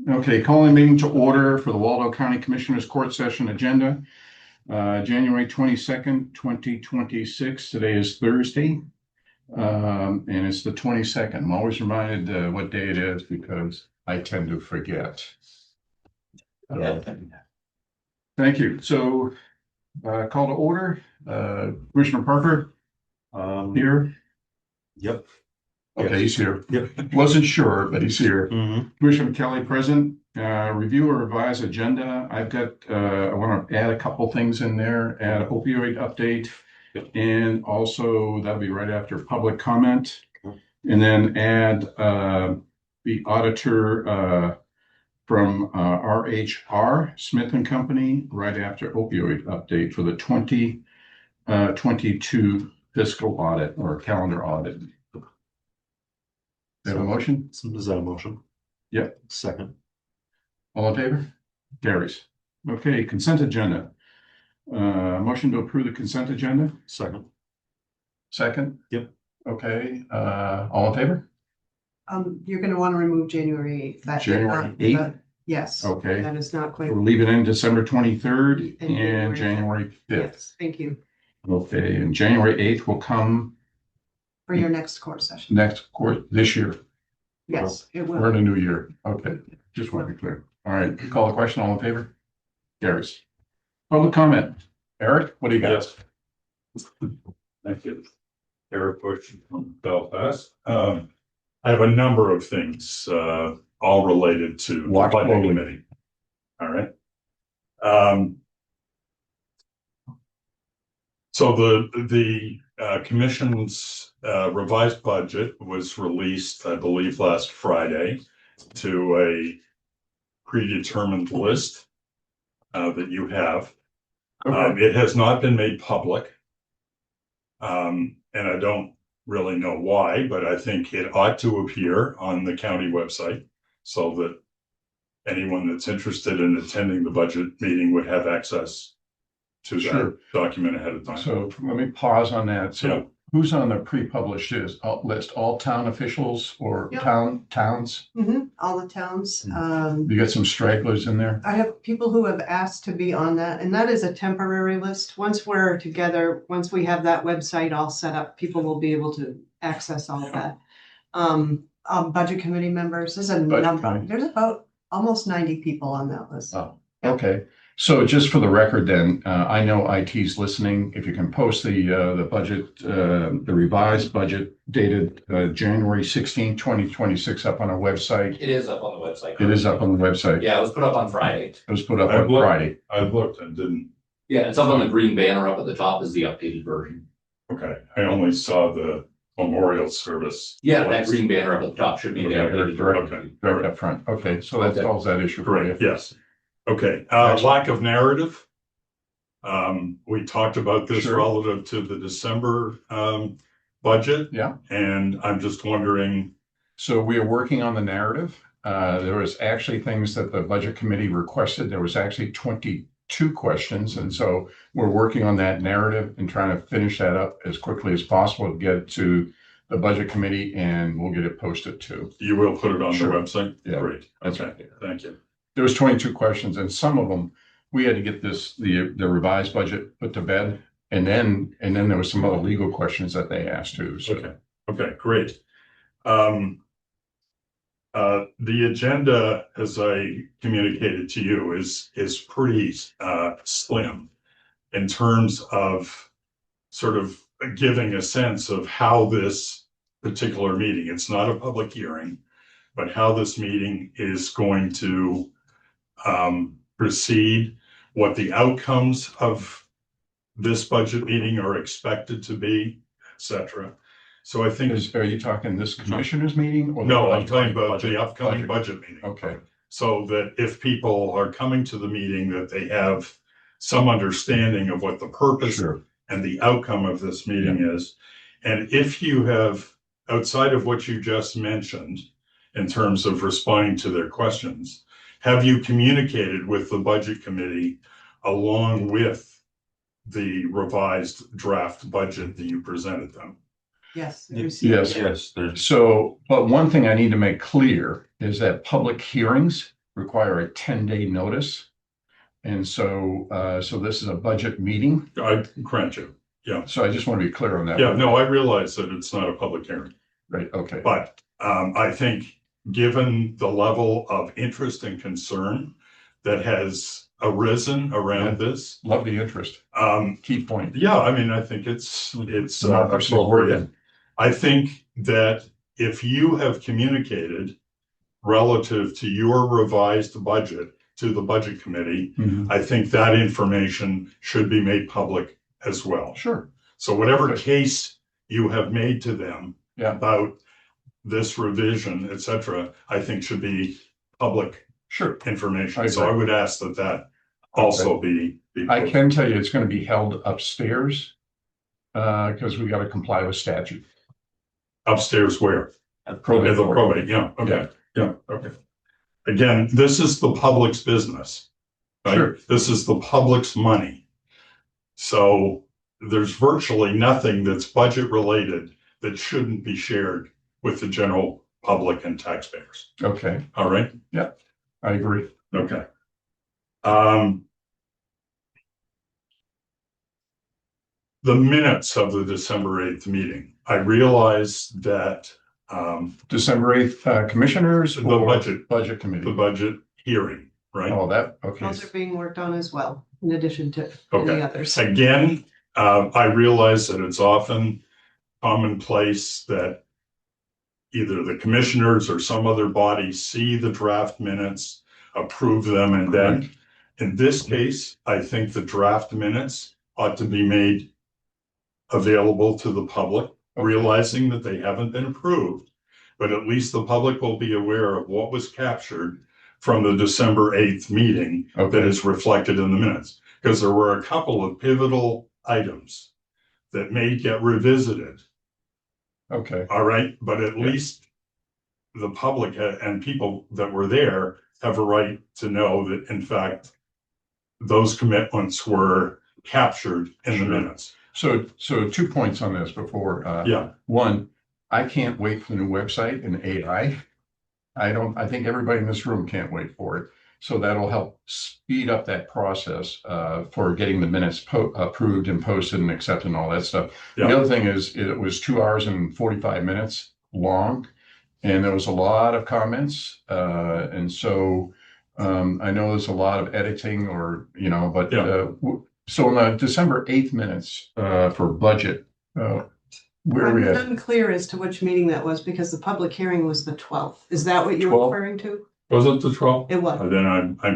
Okay, calling meeting to order for the Waldo County Commissioners Court Session agenda, January 22nd, 2026. Today is Thursday, and it's the 22nd. I'm always reminded what day it is because I tend to forget. Thank you. So, call to order. Commissioner Parker here. Yep. Okay, he's here. Yep. Wasn't sure, but he's here. Mm-hmm. Commissioner Kelly present. Review or revise agenda. I've got, I want to add a couple things in there, add opioid update. And also that'll be right after public comment. And then add the auditor from RHR Smith and Company right after opioid update for the 2022 fiscal audit or calendar audit. Have a motion? Is that a motion? Yep. Second. All in favor? Carries. Okay, consent agenda. Motion to approve the consent agenda? Second. Second? Yep. Okay, all in favor? You're gonna want to remove January 8th. January 8th? Yes. Okay. That is not quite. We'll leave it in December 23rd And and January 5th. Yes, thank you Okay, and January 8th will come for your next court session. next court this year. Yes, it We're will. in a new year. Okay, just want to be clear. All right, call the question. All in favor? Carries. Public comment. Eric, what do you got? Yes. Thank you. Eric Bush from Belfast. I have a number of things, all related to the Walk budget slowly. committee. All right. So the commission's revised budget was released, I believe, last Friday to a predetermined list that you have. Okay. It has not been made public. And I don't really know why, but I think it ought to appear on the county website so that anyone that's interested in attending the budget meeting would have access to Sure. that document ahead of time. So let me pause on that. So Yeah. who's on the pre-published list? All town officials or Yep. towns? All the towns. You got some stragglers in there? I have people who have asked to be on that, and that is a temporary list. Once we're together, once we have that website all set up, people will be able to access all of that. Budget committee members, there's a Budget number, committee. there's about almost 90 people on that list. Oh, okay. So just for the record then, I know IT's listening. If you can post the budget, the revised budget dated January 16, 2026 up on our website. It is up on the website. It is up on the website. Yeah, it was put up on Friday. It was put up I've on looked. Friday. I looked and didn't, Yeah, it's up on the green banner up at the top is the updated version. okay, I only saw the memorial service. Yeah, that list. green banner up at the top should be the Okay, updated direct- version. Right up front. Okay, so that Okay. solves that issue for you. Correct, yes. Okay, Excellent. lack of narrative. We talked about this Sure. relative to the December budget. Yeah. And I'm just wondering, So we are working on the narrative. There was actually things that the budget committee requested. There was actually 22 questions. And so we're working on that narrative and trying to finish that up as quickly as possible to get it to the budget committee, and we'll get it posted too. you will put it on the Sure. website? Yeah, Great, that's okay, right. thank you. There was 22 questions, and some of them, we had to get the revised budget put to bed. And then there was some other legal questions that they asked too. So Okay, great. The agenda, as I communicated to you, is pretty slim in terms of sort of giving a sense of how this particular meeting, it's not a public hearing, but how this meeting is going to proceed, what the outcomes of this budget meeting are expected to be, etc. So I think, are you talking this commissioners meeting? Or the no, I'm budget- talking about the budget- upcoming budget meeting. Okay, So that if people are coming to the meeting, that they have some understanding of what the purpose sure. and the outcome of this meeting is. And if you have, outside of what you just mentioned, in terms of responding to their questions, have you communicated with the budget committee along with the revised draft budget that you presented them? Yes. Yes. Yes, there's. So, but one thing I need to make clear is that public hearings require a 10-day notice. And so, so this is a budget meeting. I grant you. Yeah. So I just want to be clear on that. Yeah, no, I realize that it's not a public hearing, Right, okay. but I think given the level of interest and concern that has arisen around this, Love the interest. Key point. yeah, I mean, I think it's Democracy's appropriate. working. I think that if you have communicated relative to your revised budget to the budget committee, Mhm. I think that information should be made public as well. Sure. So whatever case you have made to them Yeah. about this revision, et cetera, I think should be public Sure. information. I So I agree. would ask that that also be. I can tell you it's going to be held upstairs because we got to comply with statute. Upstairs where? Probate The court. probate, yeah, okay, yeah, okay. Again, this is the public's business. Right? Sure. This is the public's money. So there's virtually nothing that's budget related that shouldn't be shared with the general public and taxpayers. Okay, All right? I agree. Okay. The minutes of the December 8th meeting, I realize that December 8th, commissioners The or budget. budget the committee? budget hearing, right? Oh, that, okay. Those are being worked on as well, in addition to any Okay. others. Again, I realize that it's often commonplace that either the commissioners or some other body see the draft minutes, approve them, and then in this case, I think the draft minutes ought to be made available to the public, realizing that they haven't been approved, but at least the public will be aware of what was captured from the December 8th meeting that Okay, is reflected in the minutes. Because there were a couple of pivotal items that may get revisited, okay, all right? But at Yeah. least the public and people that were there have a right to know that, in fact, those commitments were captured in the Sure. minutes. so 2 points on this before. Yeah, One, I can't wait for the new website and AI. I think everybody in this room can't wait for it. So that'll help speed up that process for getting the minutes approved and posted and accepted and all that stuff. Yeah. The other thing is it was 2 hours and 45 minutes long and there was a lot of comments. And so I know there's a lot of editing or, but Yeah. so in the December 8th minutes for budget, where are we I'm at? unclear as to which meeting that was because the public hearing was the 12th. Is that what you're 12th? referring to? was it the 12th? It was. Then I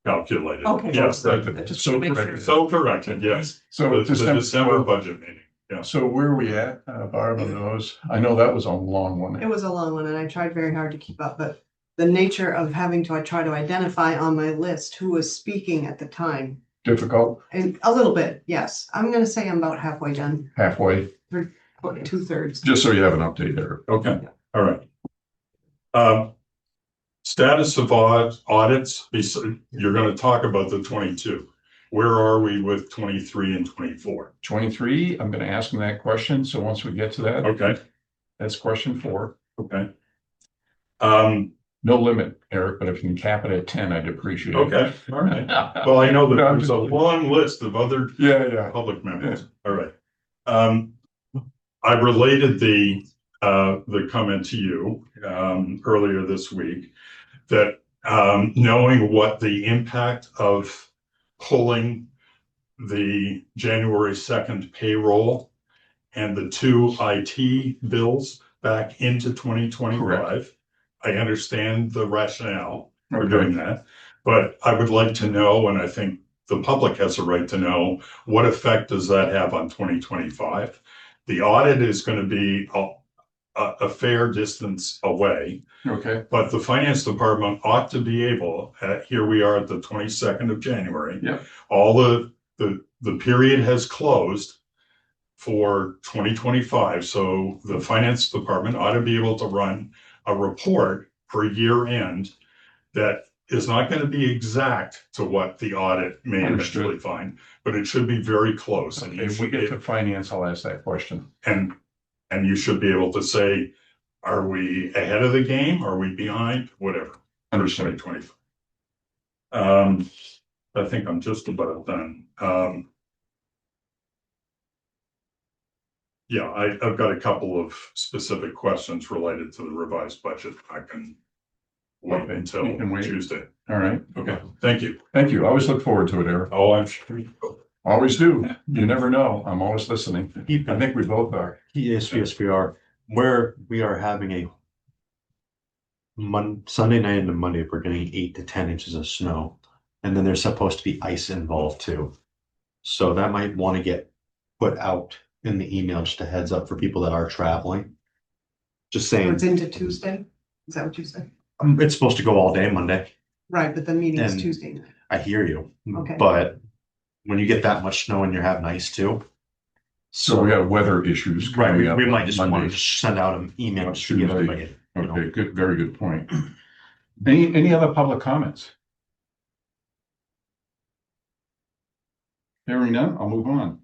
miscalculated. Okay. Yes, Just So to make sure. corrected. so corrected, yes. So The December 12th. budget meeting, yeah. So where are we at, Barb, on those? I know that was a long one. It was a long one and I tried very hard to keep up, but the nature of having to try to identify on my list who was speaking at the time. Difficult, And a little bit, yes. I'm gonna say I'm about halfway done, halfway, 2/3. just so you have an update there. Okay, all right. Status of audits, you're gonna talk about the 22. Where are we with 23 and 24? 23, I'm gonna ask them that question, so once we get to that, Okay, that's question 4. okay. No limit, Eric, but if you can cap it at 10, I'd appreciate it. Okay, all right. Well, I know that No, I'm there's a just- long list of other Yeah. public members. All right. I related the comment to you earlier this week that knowing what the impact of pulling the January 2nd payroll and the 2 IT bills back into 2025. I understand the rationale for doing that, but I would like to know, and I think the public has a right to know, what effect does that have on 2025? The audit is going to be a fair distance away, Okay, but the finance department ought to be able, here we are at the 22nd of January. Yeah. All the period has closed for 2025. So the finance department ought to be able to run a report for year end that is not going to be exact to what the audit may Understood. eventually find, but it should be very close. And if we get to finance, I'll ask that question. and you should be able to say, are we ahead of the game? Are we behind? Whatever. Understood. 2025. I think I'm just about done. Yeah, I've got a couple of specific questions related to the revised budget. I can wait Okay, until you can wait. Tuesday. All right. Okay, thank you. Thank you. I always look forward to it, Eric. Oh, I'm sure. Always do. You never know. I'm always listening. I think we both are. Yes, yes, we are. Where we are having a Sunday night into Monday, we're getting 8 to 10 inches of snow. And then there's supposed to be ice involved too. So that might want to get put out in the email, just a heads up for people that are traveling. Just saying, It's into Tuesday. Is that what you said? it's supposed to go all day Monday. Right, but the meeting is And- Tuesday night. I hear you. Okay. But when you get that much snow and you're having ice too. So we have weather issues. Right, coming up we might just want Monday. to just send out an email just to give Tuesday. everybody. You know. Okay, good, very good point. Any other public comments? Hearing none, I'll move on.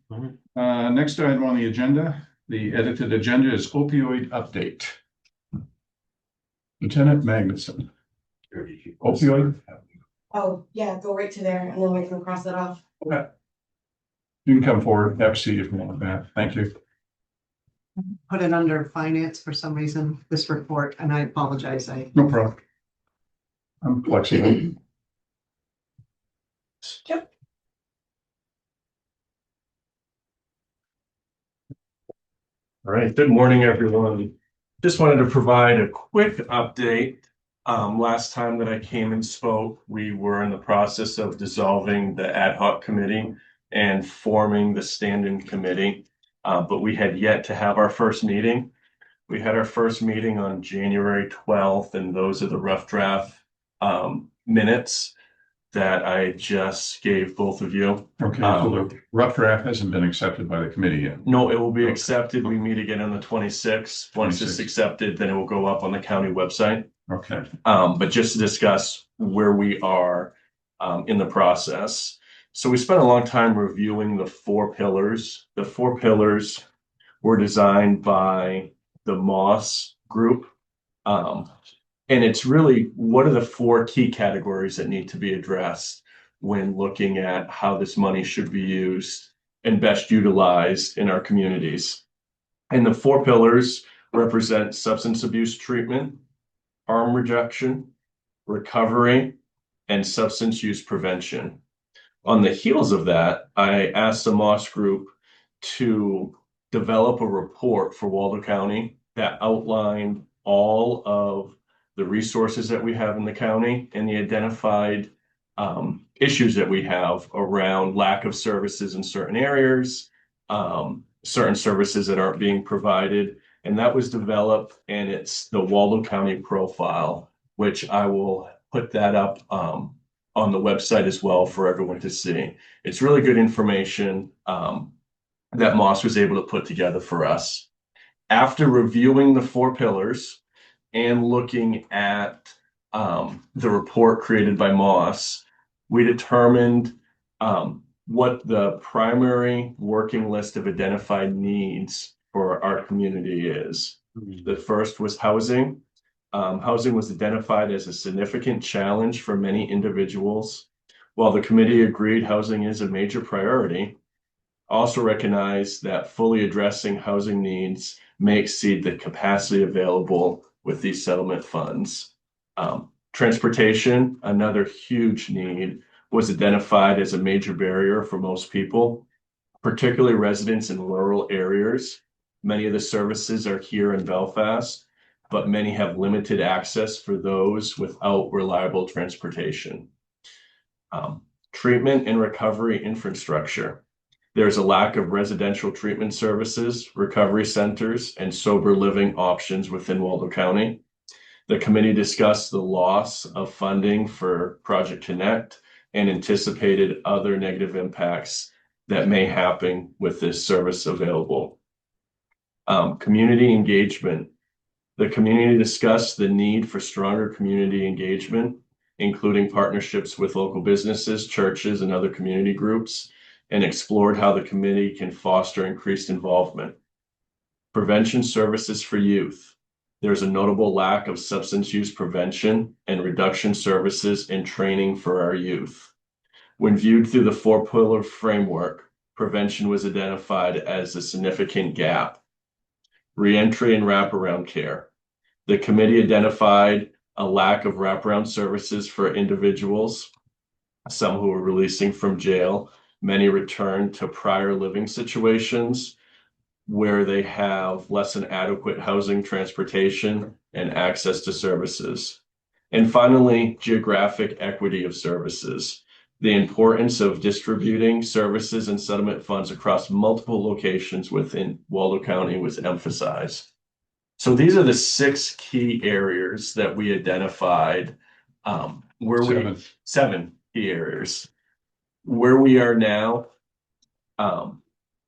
Next item on the agenda, the edited agenda is opioid update. Lieutenant Magnuson. Opioid? Oh, yeah, go right to there and then we can cross it off. Okay. You can come forward, have a seat if you want that. Thank you. Put it under finance for some reason, this report, and I apologize. No problem. I'm flexible. Yep. All right, good morning, everyone. Just wanted to provide a quick update. Last time that I came and spoke, we were in the process of dissolving the ad hoc committee and forming the stand-in committee, but we had yet to have our first meeting. We had our first meeting on January 12th, and those are the rough draft minutes that I just gave both of you. Okay, so the rough draft hasn't been accepted by the committee yet. No, it will be Okay. accepted. We meet again on the 26th. Once it's 26th. accepted, then it will go up on the county website. Okay, But just to discuss where we are in the process. So we spent a long time reviewing the 4 pillars. The 4 pillars were designed by the Moss Group. And it's really, what are the 4 key categories that need to be addressed when looking at how this money should be used and best utilized in our communities? And the 4 pillars represent substance abuse treatment, harm reduction, recovery, and substance use prevention. On the heels of that, I asked the Moss Group to develop a report for Waldo County that outlined all of the resources that we have in the county and the identified issues that we have around lack of services in certain areas, certain services that aren't being provided. And that was developed, and it's the Waldo County profile, which I will put that up on the website as well for everyone to see. It's really good information that Moss was able to put together for us. After reviewing the 4 pillars and looking at the report created by Moss, we determined what the primary working list of identified needs for our community is. The first was housing. Housing was identified as a significant challenge for many individuals. While the committee agreed housing is a major priority, also recognized that fully addressing housing needs may exceed the capacity available with these settlement funds. Transportation, another huge need, was identified as a major barrier for most people, particularly residents in rural areas. Many of the services are here in Belfast, but many have limited access for those without reliable transportation. Treatment and recovery infrastructure. There's a lack of residential treatment services, recovery centers, and sober living options within Waldo County. The committee discussed the loss of funding for Project Connect and anticipated other negative impacts that may happen with this service available. Community engagement. The community discussed the need for stronger community engagement, including partnerships with local businesses, churches, and other community groups, and explored how the committee can foster increased involvement. Prevention services for youth. There's a notable lack of substance use prevention and reduction services and training for our youth. When viewed through the four-pillar framework, prevention was identified as a significant gap. Reentry and wraparound care. The committee identified a lack of wraparound services for individuals, some who were releasing from jail. Many returned to prior living situations where they have less than adequate housing, transportation, and access to services. And finally, geographic equity of services. The importance of distributing services and settlement funds across multiple locations within Waldo County was emphasized. So these are the 6 key areas that we identified, seven key areas. Where we are now,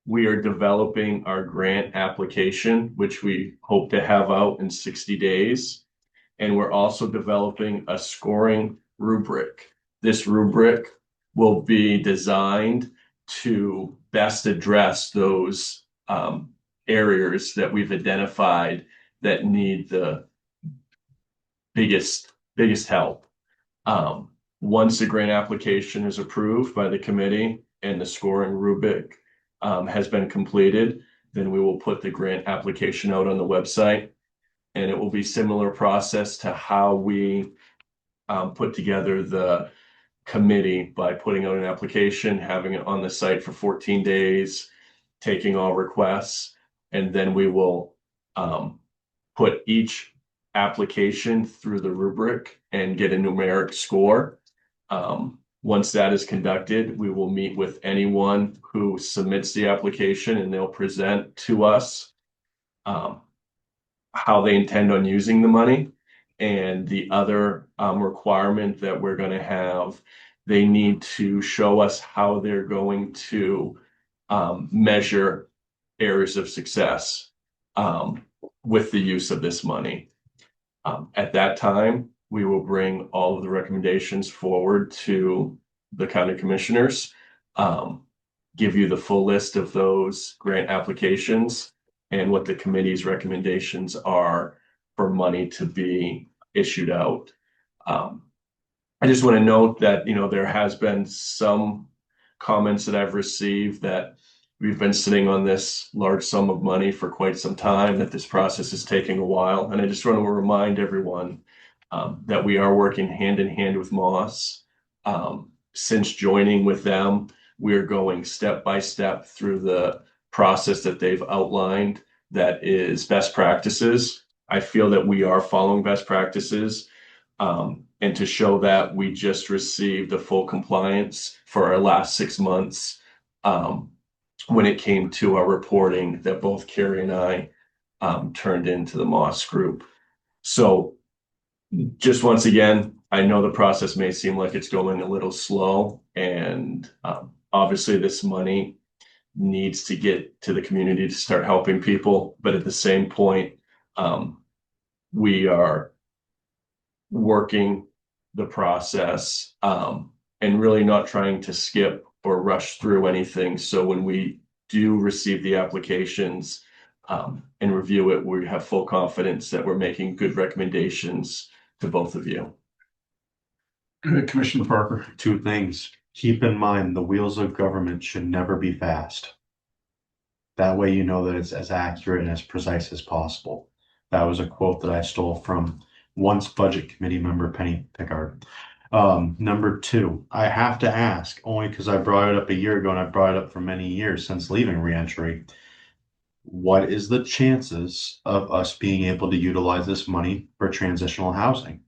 we are developing our grant application, which we hope to have out in 60 days. And we're also developing a scoring rubric. This rubric will be designed to best address those areas that we've identified that need the biggest help. Once the grant application is approved by the committee and the scoring rubric has been completed, then we will put the grant application out on the website, and it will be similar process to how we put together the committee by putting out an application, having it on the site for 14 days, taking all requests, and then we will put each application through the rubric and get a numeric score. Once that is conducted, we will meet with anyone who submits the application, and they'll present to us how they intend on using the money. And the other requirement that we're going to have, they need to show us how they're going to measure areas of success with the use of this money. At that time, we will bring all of the recommendations forward to the county commissioners, give you the full list of those grant applications and what the committee's recommendations are for money to be issued out. I just want to note that, there has been some comments that I've received that we've been sitting on this large sum of money for quite some time, that this process is taking a while. And I just want to remind everyone that we are working hand in hand with Moss. Since joining with them, we're going step by step through the process that they've outlined that is best practices. I feel that we are following best practices. And to show that, we just received a full compliance for our last 6 months when it came to our reporting that both Carrie and I turned into the Moss group. So just once again, I know the process may seem like it's going a little slow, and obviously this money needs to get to the community to start helping people. But at the same point, we are working the process and really not trying to skip or rush through anything. So when we do receive the applications and review it, we have full confidence that we're making good recommendations to both of you. Good. Commissioner Parker. 2 things. Keep in mind, the wheels of government should never be fast. That way you know that it's as accurate and as precise as possible. That was a quote that I stole from once budget committee member Penny Pickard. Number 2, I have to ask, only because I brought it up a year ago and I brought it up for many years since leaving reentry. What is the chances of us being able to utilize this money for transitional housing?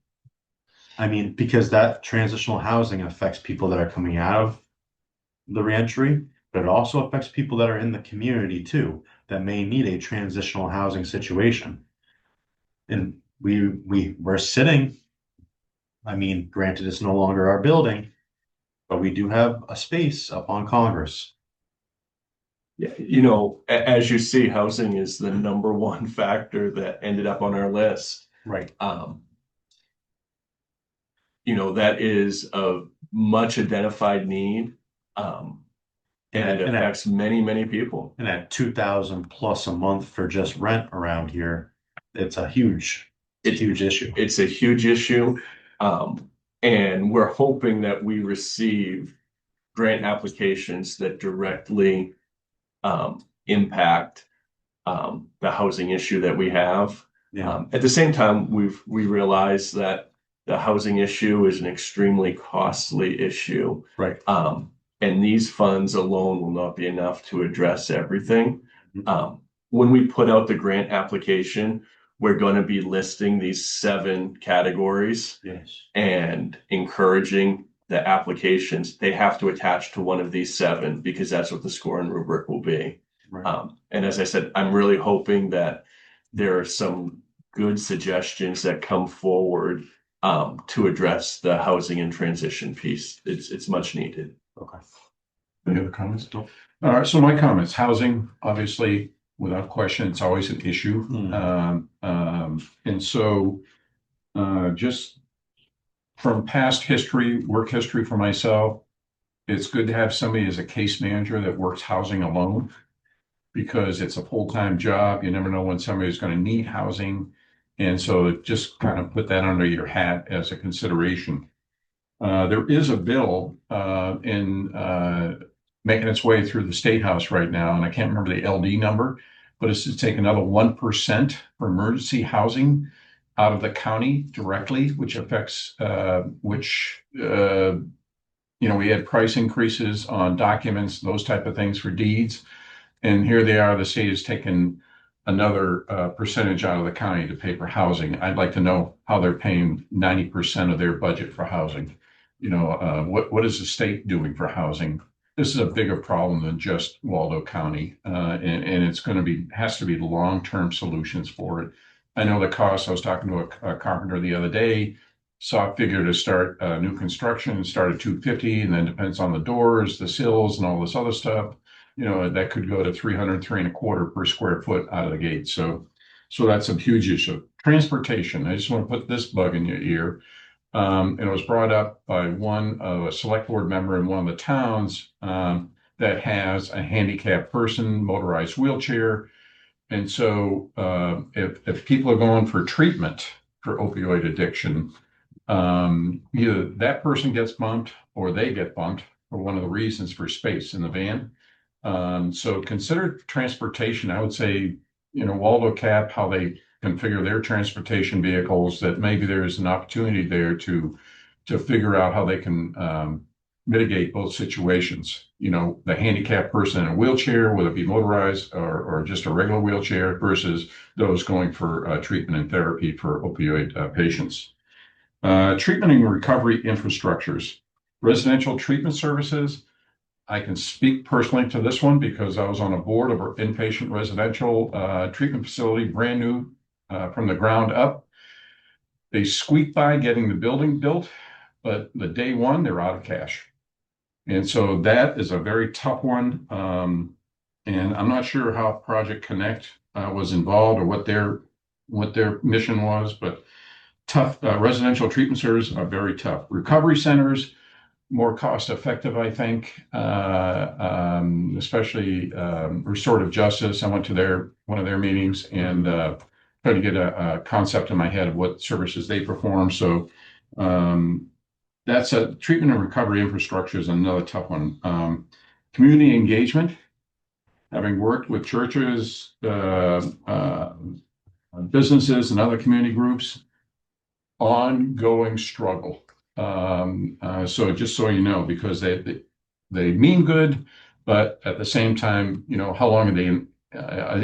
I mean, because that transitional housing affects people that are coming out of the reentry, but it also affects people that are in the community too, that may need a transitional housing situation. And we're sitting, I mean, granted, it's no longer our building, but we do have a space up on Congress. Yeah, as you see, housing is the number one factor that ended up on our list. Right. That is a much identified need. And it affects many, many people. And at $2,000 plus a month for just rent around here, it's a huge issue. It's a huge issue. And we're hoping that we receive grant applications that directly impact the housing issue that we have. Yeah. At the same time, we realize that the housing issue is an extremely costly issue. Right. And these funds alone will not be enough to address everything. Mhm. When we put out the grant application, we're going to be listing these 7 categories Yes. and encouraging the applications. They have to attach to one of these 7 because that's what the score and rubric will be. Right. And as I said, I'm really hoping that there are some good suggestions that come forward to address the housing and transition piece. It's much needed. Okay. Any other comments? All right, so my comments, housing, obviously, without question, it's always an issue. And so just from past history, work history for myself, it's good to have somebody as a case manager that works housing alone because it's a full-time job. You never know when somebody's going to need housing. And so just kind of put that under your hat as a consideration. There is a bill making its way through the State House right now, and I can't remember the LD number, but it's to take another 1% for emergency housing out of the county directly, which affects, we had price increases on documents, those type of things for deeds. And here they are, the state has taken another percentage out of the county to pay for housing. I'd like to know how they're paying 90% of their budget for housing. What is the state doing for housing? This is a bigger problem than just Waldo County, and it's going to has to be long-term solutions for it. I know the cost. I was talking to a carpenter the other day, saw a figure to start new construction, start at $250, and then depends on the doors, the sills, and all this other stuff. That could go to $300-325 per square foot out of the gate. So that's a huge issue. Transportation. I just want to put this bug in your ear. And it was brought up by a select board member in one of the towns that has a handicapped person, motorized wheelchair. And so if people are going for treatment for opioid addiction, either that person gets bumped or they get bumped for one of the reasons for space in the van. So consider transportation. I would say, Waldo Cap, how they configure their transportation vehicles, that maybe there is an opportunity there to figure out how they can mitigate both situations. The handicapped person in a wheelchair, whether it be motorized or just a regular wheelchair, versus those going for treatment and therapy for opioid patients. Treatment and recovery infrastructures, residential treatment services. I can speak personally to this one because I was on a board of an inpatient residential treatment facility, brand new from the ground up. They squeaked by getting the building built, but the day one, they're out of cash. And so that is a very tough one. And I'm not sure how Project Connect was involved or what their mission was, but tough. Residential treatment centers are very tough. Recovery centers, more cost effective, I think, especially restorative justice. I went to one of their meetings and tried to get a concept in my head of what services they perform. So that's a treatment and recovery infrastructure is another tough one. Community engagement, having worked with churches, businesses, and other community groups, ongoing struggle. So just so you know, because they mean good, but at the same time, how long are they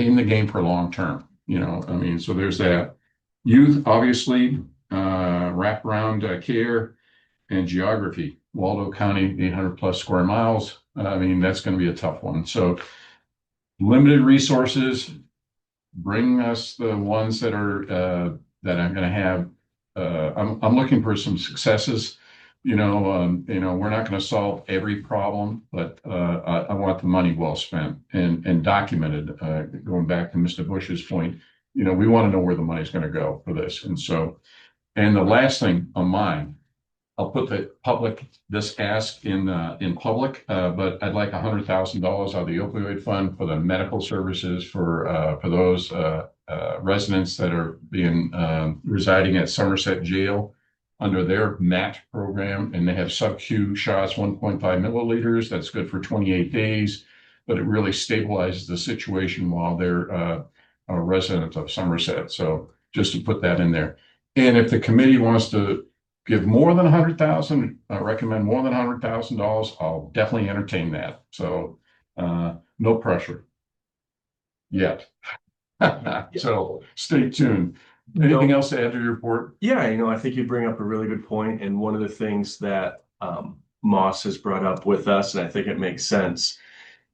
in the game for long term? So there's that. Youth, obviously, wraparound care and geography. Waldo County, 800 plus square miles. That's going to be a tough one. So limited resources, bring us the ones that are that I'm going to have. I'm looking for some successes. We're not going to solve every problem, but I want the money well spent and documented. Going back to Mr. Bush's point, we want to know where the money's going to go for this. And the last thing on mine, I'll put this ask in public, but I'd like $100,000 out of the opioid fund for the medical services for those residents that are being residing at Somerset Jail under their MAT program, and they have sub-Q shots, 1.5 milliliters. That's good for 28 days, but it really stabilizes the situation while they're a resident of Somerset. So just to put that in there. And if the committee wants to give more than 100,000, recommend more than $100,000, I'll definitely entertain that. So no pressure yet. So stay tuned. Anything else to add to your report? Yeah, I think you bring up a really good point, and one of the things that Moss has brought up with us, and I think it makes sense,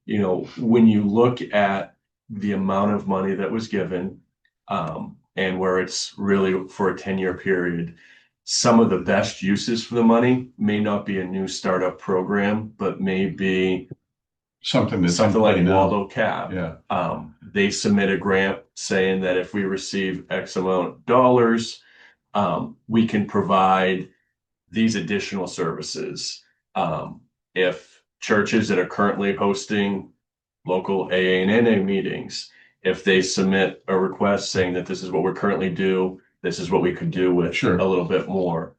when you look at the amount of money that was given, and where it's really for a 10-year period, some of the best uses for the money may not be a new startup program, but may be something like Waldo Cab. Yeah. They submit a grant saying that if we receive X amount of dollars, we can provide these additional services. If churches that are currently hosting local AA and NA meetings, if they submit a request saying that this is what we're currently do, this is what we could do with a little bit more.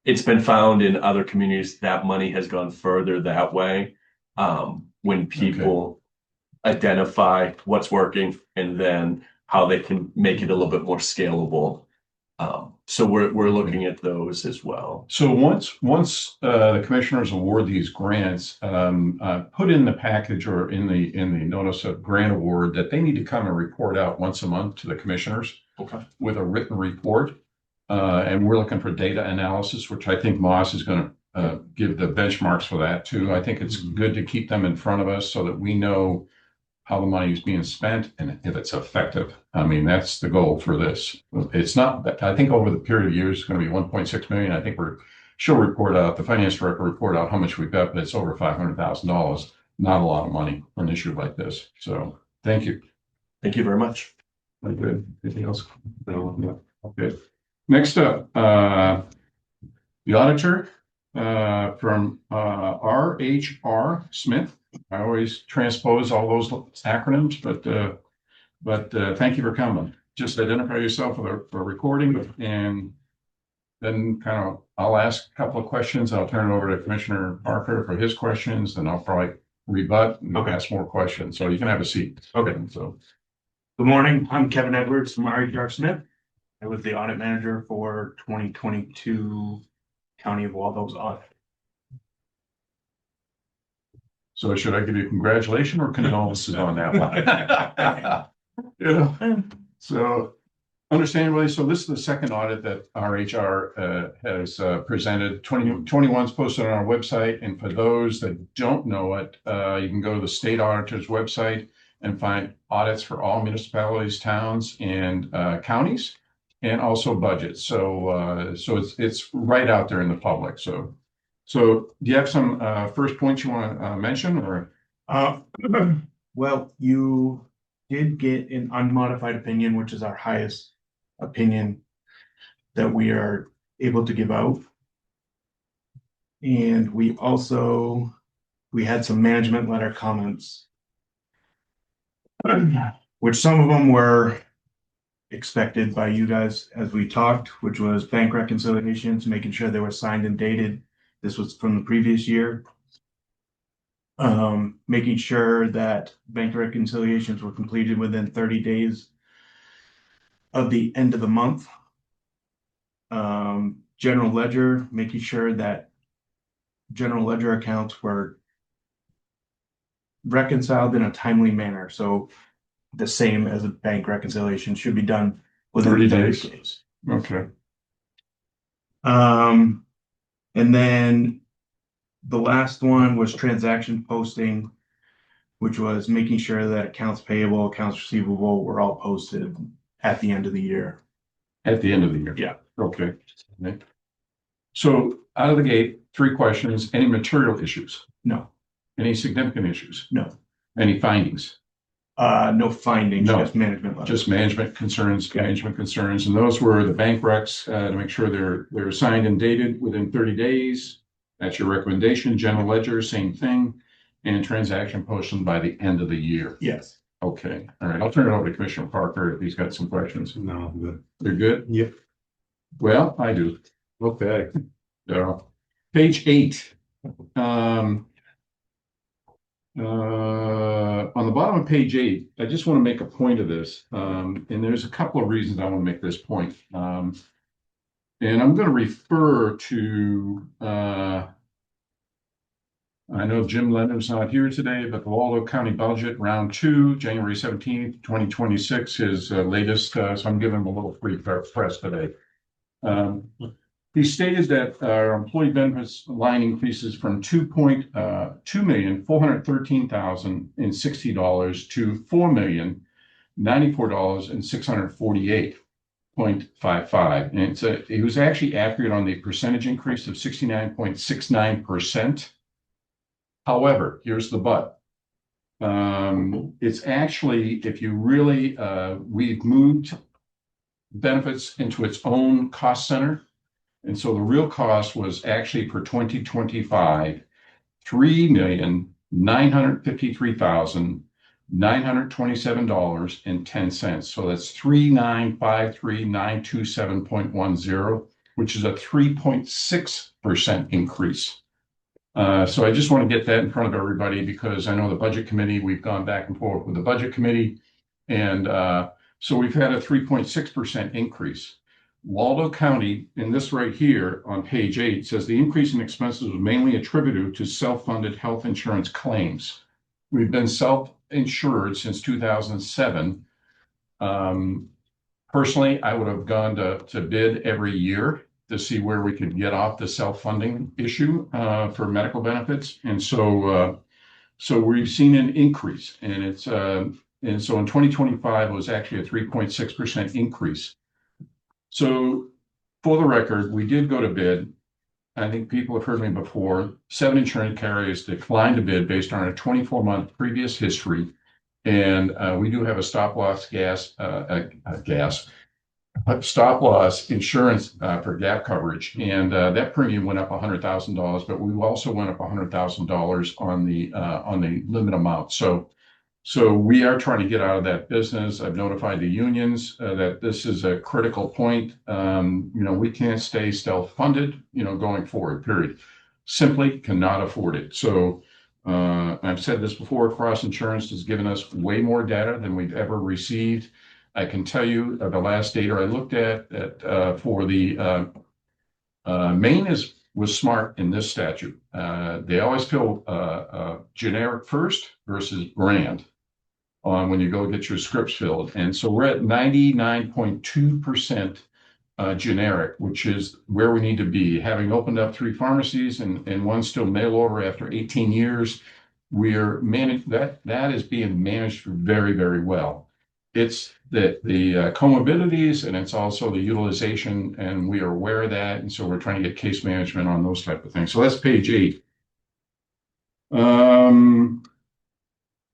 It's been found in other communities that money has gone further that way. When people identify what's working and then how they can make it a little bit more scalable. So we're looking at those as well. So once the commissioners award these grants, put in the package or in the notice of grant award that they need to come and report out once a month to the commissioners with a written report. And we're looking for data analysis, which I think Moss is going to give the benchmarks for that too. I think it's good to keep them in front of us so that we know how the money is being spent and if it's effective. I mean, that's the goal for this. It's not, I think over the period of years, it's going to be 1.6 million. I think she'll report out, the finance director report out how much we've got, but it's over $500,000. Not a lot of money for an issue like this. So thank you. Thank you very much. Very good. Anything else? No. Yeah. Okay. Next up, the auditor from RHR Smith. I always transpose all those acronyms, but thank you for coming. Just identify yourself for recording, and then I'll ask a couple of questions. I'll turn it over to Commissioner Parker for his questions, and I'll probably rebut and ask more questions. So you can have a seat. Okay. So good morning. I'm Kevin Edwards from RHR Smith. I was the audit manager for 2022 County of Waldo's audit. So should I give you congratulations or condolences on that one? So understandably, so this is the second audit that RHR has presented. 2021 is posted on our website. And for those that don't know it, you can go to the state auditor's website and find audits for all municipalities, towns, and counties, and also budgets. So it's right out there in the public. So do you have some first points you want to mention, or? Well, you did get an unmodified opinion, which is our highest opinion that we are able to give out. And we had some management letter comments, which some of them were expected by you guys as we talked, which was bank reconciliations, making sure they were signed and dated. This was from the previous year. Making sure that bank reconciliations were completed within 30 days of the end of the month. General ledger, making sure that general ledger accounts were reconciled in a timely manner. So the same as a bank reconciliation should be done within 30 days. Okay. And then the last one was transaction posting, which was making sure that accounts payable, accounts receivable were all posted at the end of the year. At the end of the year? Yeah. Okay. So out of the gate, 3 questions. Any material issues? No. Any significant issues? No. Any findings? No findings, No. just management letters. Just management concerns, and those were the bank recs to make sure they're signed and dated within 30 days. That's your recommendation. General ledger, same thing, and transaction posting by the end of the year. Yes. Okay, all right, I'll turn it over to Commissioner Parker if he's got some questions. No, I'm good. They're good? Yep. Well, I do. Okay. Page 8. On the bottom of page 8, I just want to make a point of this. And there's a couple of reasons I want to make this point. And I'm going to refer to, I know Jim Leonard's not here today, but the Waldo County Budget Round 2, January 17th, 2026, his latest, so I'm giving him a little free press today. He stated that our employee benefits line increases from $2,413,060 to $4,094,648.55. And it was actually accurate on the percentage increase of 69.69%. However, here's the but. It's actually, if you really, we've moved benefits into its own cost center. And so the real cost was actually for 2025, $3,953,927.10. So that's 3,953,927.10, which is a 3.6% increase. So I just want to get that in front of everybody because I know the budget committee, we've gone back and forth with the budget committee. And so we've had a 3.6% increase. Waldo County, in this right here on page 8, says the increase in expenses was mainly attributed to self-funded health insurance claims. We've been self-insured since 2007. Personally, I would have gone to bid every year to see where we could get off the self-funding issue for medical benefits. And so we've seen an increase, and it's so in 2025 it was actually a 3.6% increase. So for the record, we did go to bid. I think people have heard me before. 7 insurance carriers declined to bid based on a 24-month previous history. And we do have a stop loss stop loss insurance for gap coverage. And that premium went up $100,000, but we also went up $100,000 on the limit amount. So we are trying to get out of that business. I've notified the unions that this is a critical point. We can't stay self-funded, going forward, period. Simply cannot afford it. So I've said this before, Cross Insurance has given us way more data than we've ever received. I can tell you the last data I looked at for the Maine was smart in this statute. They always fill generic first versus brand on when you go get your scripts filled. And so we're at 99.2% generic, which is where we need to be. Having opened up 3 pharmacies and one still mail order after 18 years, we're that is being managed very, very well. It's the comorbidities and it's also the utilization, and we are aware of that. And so we're trying to get case management on those type of things. So that's page 8.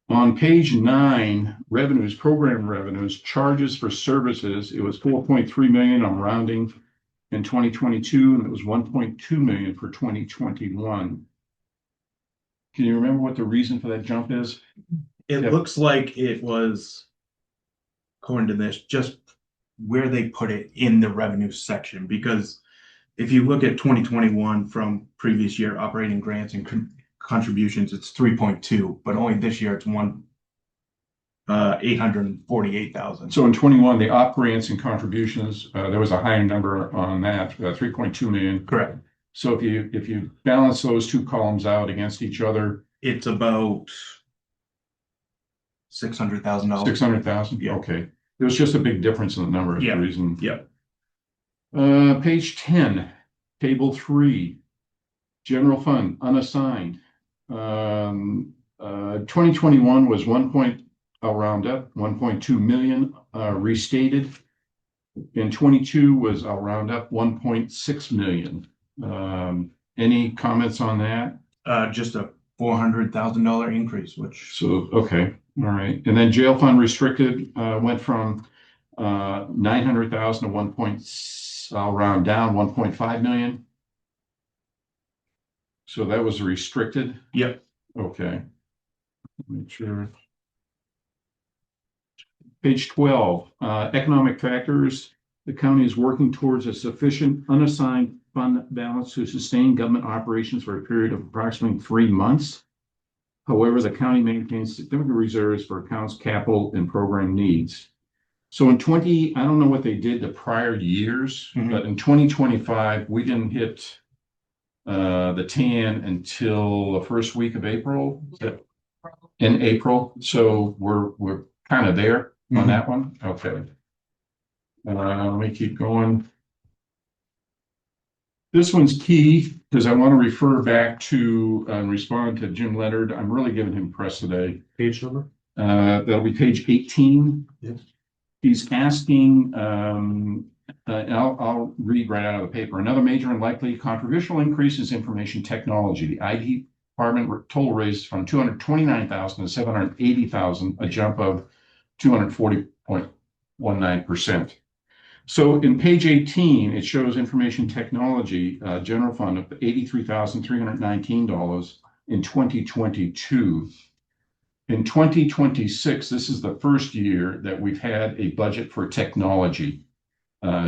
On page 9, revenues, program revenues, charges for services, it was 4.3 million, I'm rounding, in 2022, and it was 1.2 million for 2021. Can you remember what the reason for that jump is? It looks like it was, according to this, just where they put it in the revenue section, because if you look at 2021 from previous year operating grants and contributions, it's 3.2, but only this year it's 848,000. So in 21, the op grants and contributions, there was a higher number on that, 3.2 million. Correct. So if you balance those 2 columns out against each other, It's about $600,000. 600,000. Yeah. Okay, there was just a big difference in the number. Is Yeah. the reason. Yeah. Page 10, table 3, general fund unassigned. 2021 was I'll round up, 1.2 million restated. In 22 was, I'll round up, 1.6 million. Any comments on that? Just a $400,000 increase, which. So, okay, all right. And then jail fund restricted went from 900,000 to I'll round down, 1.5 million. So that was restricted? Yep. Okay. Make sure. Page 12, economic factors. The county is working towards a sufficient unassigned fund balance to sustain government operations for a period of approximately 3 months. However, the county maintains significant reserves for accounts, capital, and program needs. So in I don't know what they did the prior years, but in 2025, we didn't hit the tan until the first week of April. In April, so we're kind of there on that one. Okay. Let me keep going. This one's key because I want to refer back to and respond to Jim Leonard. I'm really giving him press today. Page number? That'll be page 18. Yes. He's asking, and I'll read right out of the paper. Another major and likely controversial increase is information technology. The IT department total raised from 229,000 to 780,000, a jump of 240.19%. So in page 18, it shows information technology general fund of $83,319 in 2022. In 2026, this is the first year that we've had a budget for technology.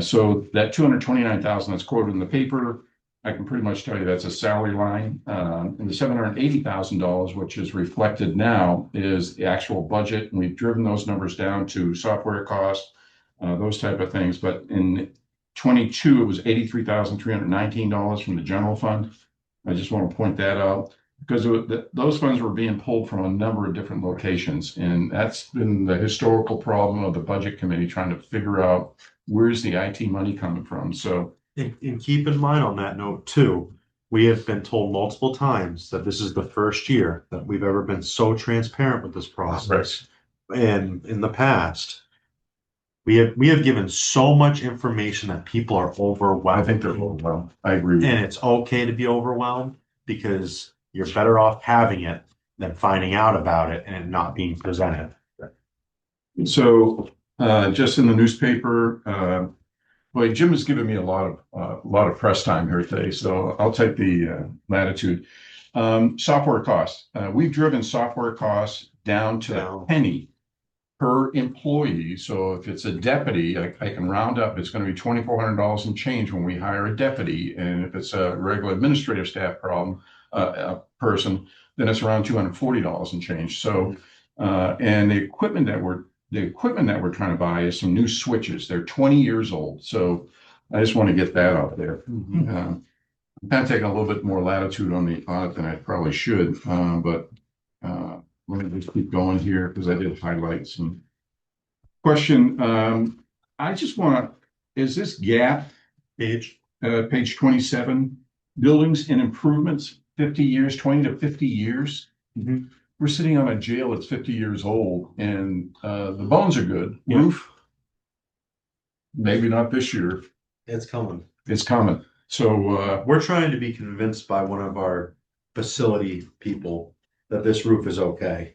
So that 229,000 that's quoted in the paper, I can pretty much tell you that's a salary line. And the $780,000, which is reflected now, is the actual budget. And we've driven those numbers down to software costs, those type of things. But in 22, it was $83,319 from the general fund. I just want to point that out because those funds were being pulled from a number of different locations. And that's been the historical problem of the budget committee trying to figure out where's the IT money coming from. So, And keep in mind on that note too, we have been told multiple times that this is the first year that we've ever been so transparent with this process. And in the past, we have given so much information that people are overwhelmed. I think they're overwhelmed. I agree with you. And it's okay to be overwhelmed because you're better off having it than finding out about it and it not being presented. So just in the newspaper, boy, Jim has given me a lot of press time here today, so I'll take the latitude. Software costs. We've driven software costs down to a penny per employee. So if it's a deputy, I can round up, it's going to be $2,400 and change when we hire a deputy. And if it's a regular administrative staff person, then it's around $240 and change. So, and the equipment that we're trying to buy is some new switches. They're 20 years old. So I just want to get that out there. I'm kind of taking a little bit more latitude on the audit than I probably should. But let me just keep going here because I did highlight some question. I just want to, is this gap page 27, buildings and improvements, 50 years, 20 to 50 years? We're sitting on a jail that's 50 years old and the bones are good. Yeah. Roof, maybe not this year. It's coming. It's coming. So We're trying to be convinced by one of our facility people that this roof is okay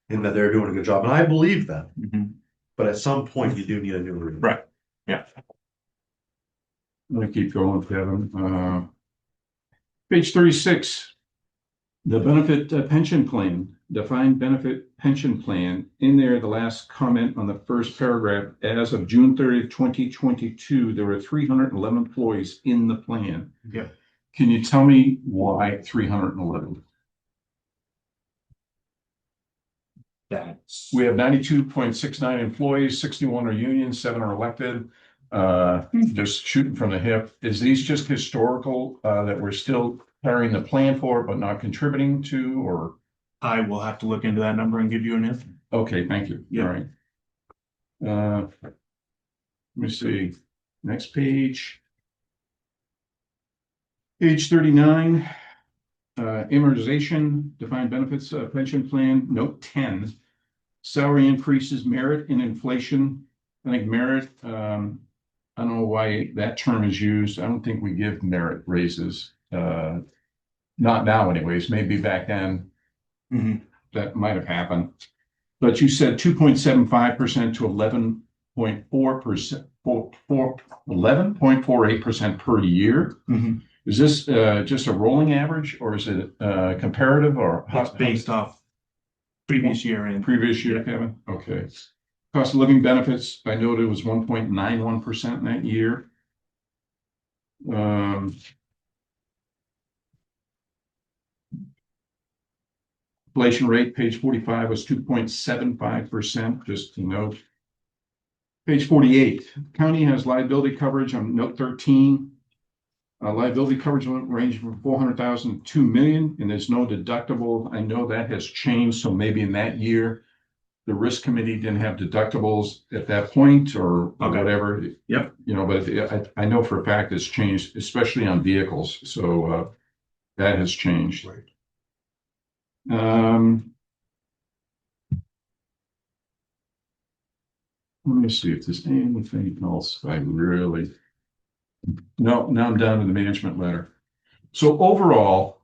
and that they're doing a good job. And I believe them. But at some point, you do need a new roof. Right. Yeah. I'm going to keep going, Kevin. Page 36, the benefit pension plan, defined benefit pension plan. In there, the last comment on the first paragraph, as of June 30th, 2022, there were 311 employees in the plan. Yeah. Can you tell me why 311? We have 92.69 employees, 61 are union, 7 are elected. Just shooting from the hip. Is these just historical that we're still carrying the plan for, but not contributing to, or? I will have to look into that number and give you an answer. Okay, thank you. Yeah. All right. Let me see. Next page. Page 39. Amortization, defined benefits, pension plan, note 10. Salary increases, merit and inflation. I think merit, I don't know why that term is used. I don't think we give merit raises. Not now anyways, maybe back then that might have happened. But you said 2.75% to 11.4%, 11.48% per year. Is this just a rolling average or is it comparative or It's based off previous year and previous year, Kevin? Okay. Cost of living benefits, I noted it was 1.91% in that year. Inflation rate, page 45 was 2.75%, just to note. Page 48, county has liability coverage on note 13. Liability coverage range from 400,000 to 2 million, and there's no deductible. I know that has changed, so maybe in that year, the risk committee didn't have deductibles at that point or Okay. whatever. Yep. You know, but I know for a fact it's changed, especially on vehicles. So that has changed. Right. Let me see if there's anything else I really. No, now I'm down to the management letter. So overall,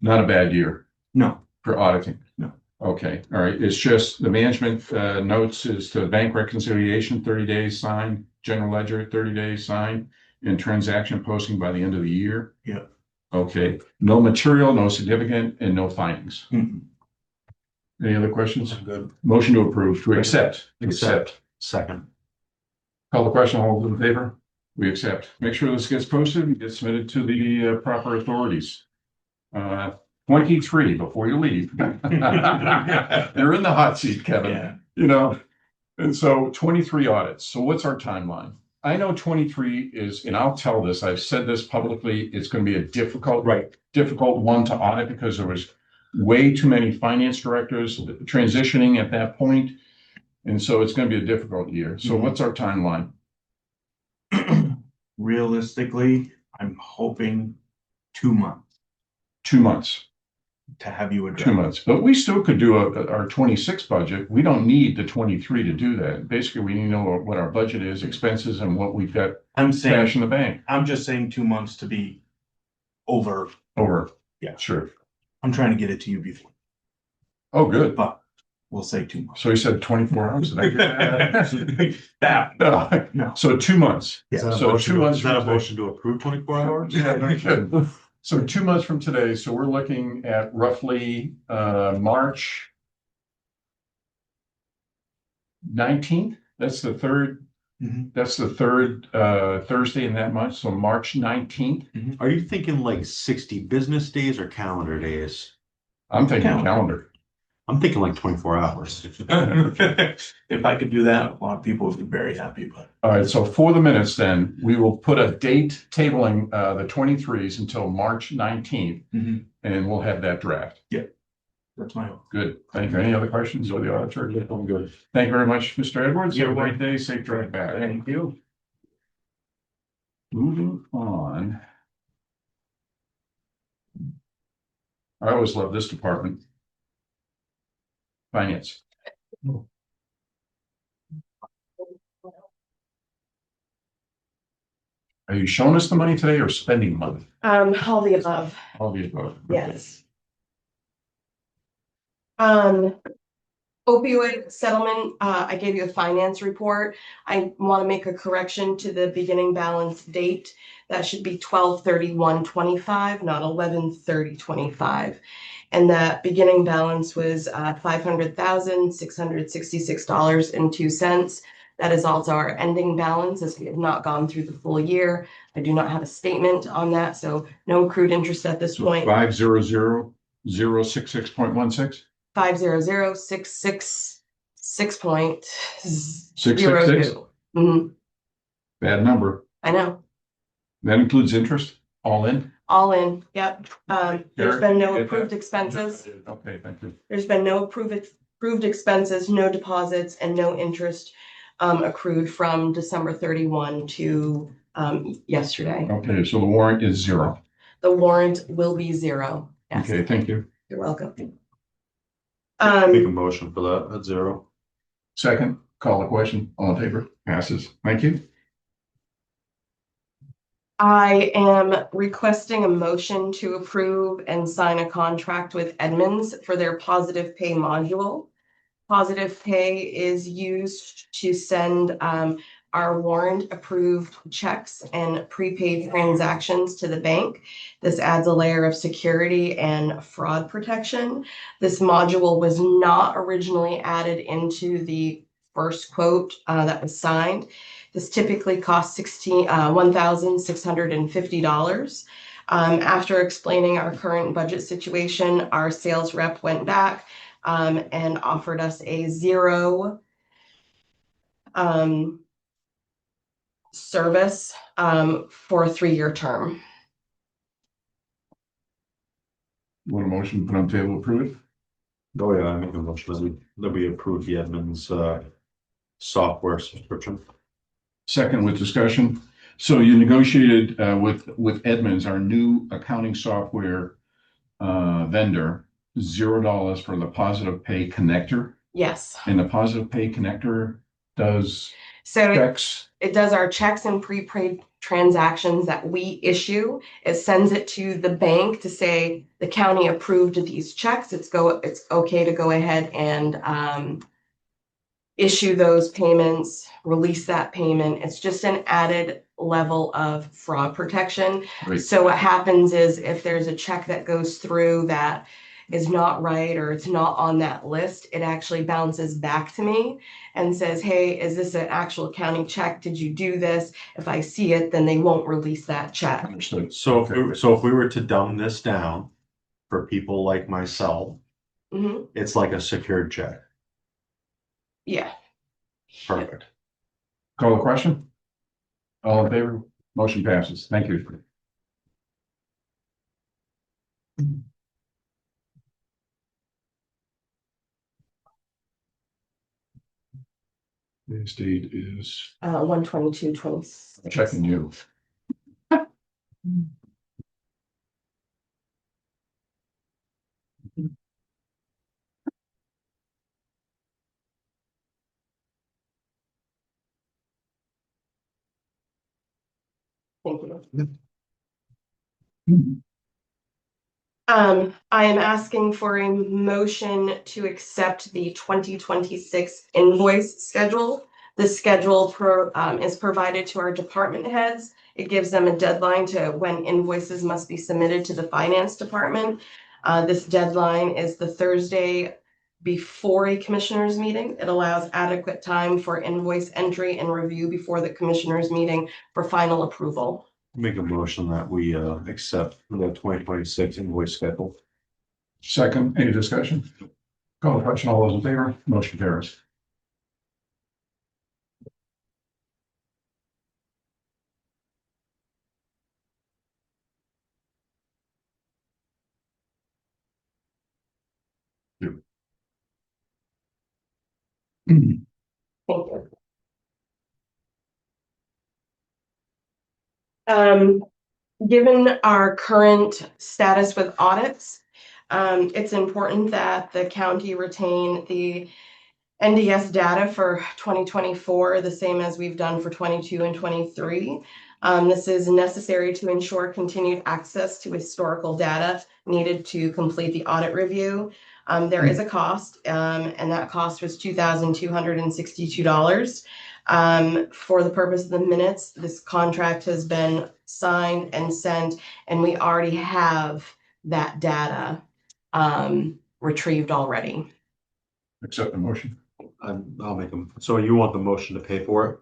not a bad year No, for auditing. No. Okay, all right. It's just the management notes is to bank reconciliation, 30 days signed, general ledger, 30 days signed, and transaction posting by the end of the year. Yeah. Okay, no material, no significant, and no findings. Mm-mm. Any other questions? Good. Motion to approve, to accept. Second. Call the question, all those in favor? We accept. Make sure this gets posted and gets submitted to the proper authorities. 23 before you leave. You're in the hot seat, Kevin. Yeah. You know, and so 23 audits. So what's our timeline? I know 23 is, and I'll tell this, I've said this publicly, it's going to be a difficult one to audit because there was way too many finance directors transitioning at that point. And so it's going to be a difficult year. So what's our timeline? Realistically, I'm hoping 2 months 2 months. to have you address. 2 months, but we still could do our 26 budget. We don't need the 23 to do that. Basically, we need to know what our budget is, expenses, and what we've got I'm cash saying, in the bank. I'm just saying 2 months to be over. Over. Yeah. Sure. I'm trying to get it to you before, Oh, good. but we'll say 2 months. So you said 24 hours. Did I get that? No. No. So 2 months. Yeah. Is that a So motion 2 to- months Is that a from today. motion to approve 24 hours? Yeah, very good. So 2 months from today. So we're looking at roughly March 19th. That's the third. Mhm. That's the third Thursday in that month. So March 19th. Are you thinking like 60 business days or calendar days? I'm thinking Calendar. calendar. I'm thinking like 24 hours. If I could do that, a lot of people would be very happy, but All right, so for the minutes then, we will put a date tabling the 23s until March 19th, Mhm. and we'll have that draft. that's my hope. Good. Thank you. Any other questions for the auditor? I'm good. Thank you very much, Mr. Edwards. Have a You're great day. Safe drive back. Thank you. Moving on. I always love this department. Finance. Are you showing us the money today or spending money? All the above, All of the above. yes. Opioid settlement, I gave you a finance report. I want to make a correction to the beginning balance date. That should be 12/31/25, not 11/30/25. And that beginning balance was $500,666.02. That is also our ending balance, as we have not gone through the full year. I do not have a statement on that, so no accrued interest at this So point. 500,066.16. 500,666.02. Mhm. Bad number. I know, That includes interest, all in? all in, yep. There's been no Get that? approved expenses. Okay, thank you. There's been no approved expenses, no deposits, and no interest accrued from December 31 to yesterday. Okay, so the warrant is zero. The warrant will be zero. Yes, Okay, thank you. you're welcome. Make a motion for that at 0. Second, call the question. All in favor? Passes. Thank you. I am requesting a motion to approve and sign a contract with Edmunds for their positive pay module. Positive pay is used to send our warrant approved checks and prepaid transactions to the bank. This adds a layer of security and fraud protection. This module was not originally added into the first quote that was signed. This typically costs $1,650. After explaining our current budget situation, our sales rep went back and offered us a zero service for a 3-year term. Want a motion put on table, approve it? Oh, yeah, I make a motion that we approve the Edmunds software subscription. Second with discussion. So you negotiated with Edmunds, our new accounting software vendor, $0 for the positive pay connector. Yes. And the positive pay connector does So checks. it does our checks and prepaid transactions that we issue. It sends it to the bank to say the county approved these checks. It's okay to go ahead and issue those payments, release that payment. It's just an added level of fraud protection. Right. So what happens is if there's a check that goes through that is not right or it's not on that list, it actually bounces back to me and says, hey, is this an actual county check? Did you do this? If I see it, then they won't release that check. Understood. So if we were to dumb this down for people like myself, Mhm. it's like a secured check. Yeah. Perfect. Call the question? All in favor? Motion passes. Thank you. Today's date is 1/22/26. checking you. Thank you. I am asking for a motion to accept the 2026 invoice schedule. The schedule is provided to our department heads. It gives them a deadline to when invoices must be submitted to the finance department. This deadline is the Thursday before a commissioners meeting. It allows adequate time for invoice entry and review before the commissioners meeting for final approval. Make a motion that we accept the 2026 invoice schedule. Second, any discussion? Call the question. All those in favor? Motion carries. Thank you. Given our current status with audits, it's important that the county retain the NDS data for 2024, the same as we've done for 22 and 23. This is necessary to ensure continued access to historical data needed to complete the audit review. There is a cost, and that cost was $2,262. For the purpose of the minutes, this contract has been signed and sent, and we already have that data retrieved already. Accept the motion. I'll make them. So you want the motion to pay for it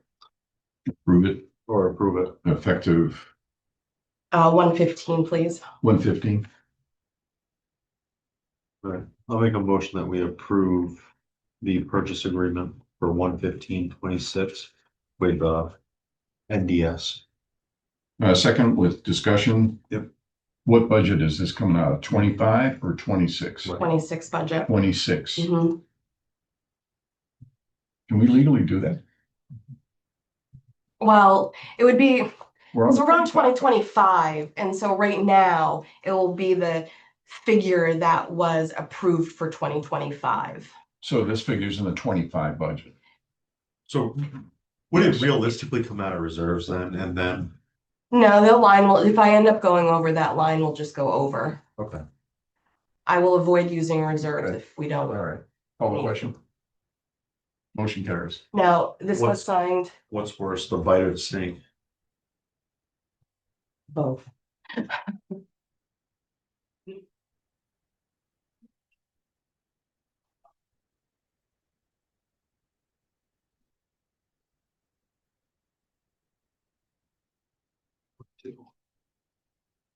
Approve it. or approve it? Effective 115, please. 115. All right. I'll make a motion that we approve the purchase agreement for 11526 with NDS. Second with discussion. Yep. What budget is this coming out of? 25 or 26? 26 budget. 26. Mhm. Can we legally do that? Well, it would be, We're on so we're on 2025, and so right now, it will be the figure that was approved for 2025. So this figures in the 25 budget. So would it realistically come out of reserves then and then? No, the line will, if I end up going over, that line will just go over. Okay. I will avoid using reserves Okay. if we All don't. right. Call the question. Motion carries. Now, this was What's- signed What's worse, the bite or the snake? both.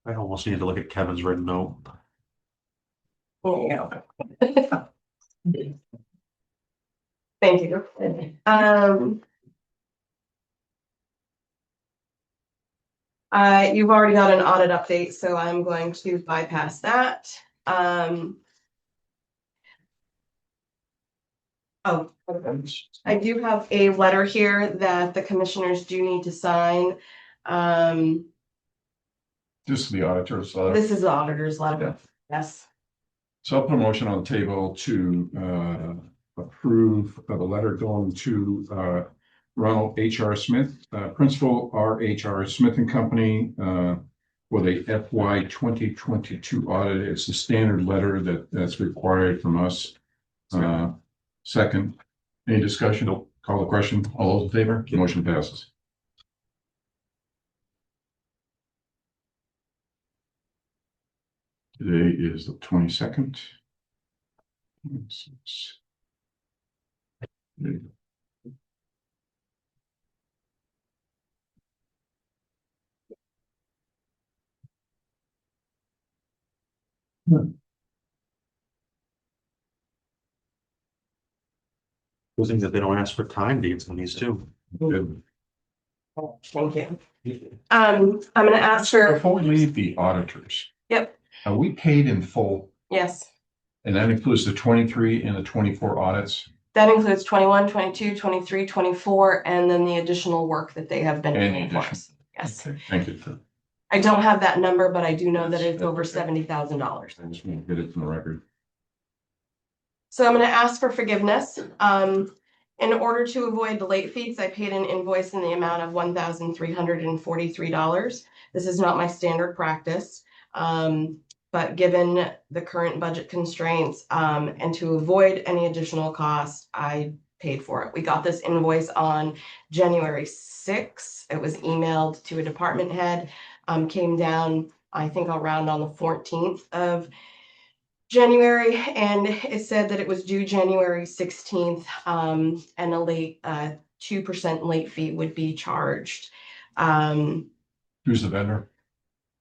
I almost need to look at Kevin's written note. There you go. Thank you. You've already got an audit update, so I'm going to bypass that. Oh, I do have a letter here that the commissioners do need to sign. Just the auditor's letter. This is the auditor's letter. Yeah. Yes. So I'll put a motion on the table to approve of a letter going to Ronald H.R. Smith, Principal R.H.R. Smith and Company for the FY 2022 audit. It's a standard letter that's required from us. Second, any discussion? Nope. Call the question. All those in favor? Motion passes. Today is the 22nd. Those things that they don't ask for time dates on these too. Good. Thank you. I'm gonna ask for, Before we leave the auditors. Yep. Are we paid in full? yes, And that includes the 23 and the 24 audits that includes 21, 22, 23, 24, and then the additional work that they have been and the doing for addition. us. Yes. Okay, thank you. I don't have that number, but I do know that it's That's over okay. $70,000. I just want to get it from the record. So I'm gonna ask for forgiveness. In order to avoid the late fees, I paid an invoice in the amount of $1,343. This is not my standard practice. But given the current budget constraints, and to avoid any additional cost, I paid for it. We got this invoice on January 6th. It was emailed to a department head, came down, I think around on the 14th of January, and it said that it was due January 16th, and a late 2% late fee would be charged. Who's the vendor?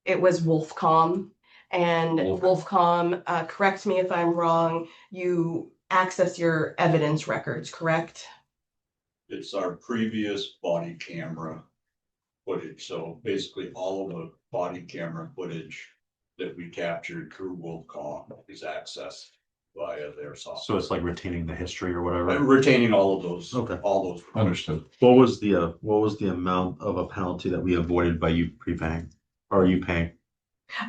It was Wolfcom, and Wolfcom. Wolfcom, correct me if I'm wrong, you access your evidence records, correct? It's our previous body camera footage, so basically all of the body camera footage that we captured through Wolfcom is accessed via their software. So it's like retaining the history or whatever. Retaining all of those, Okay. all those. Understood. What was the amount of a penalty that we avoided by you prepaying? Or are you paying?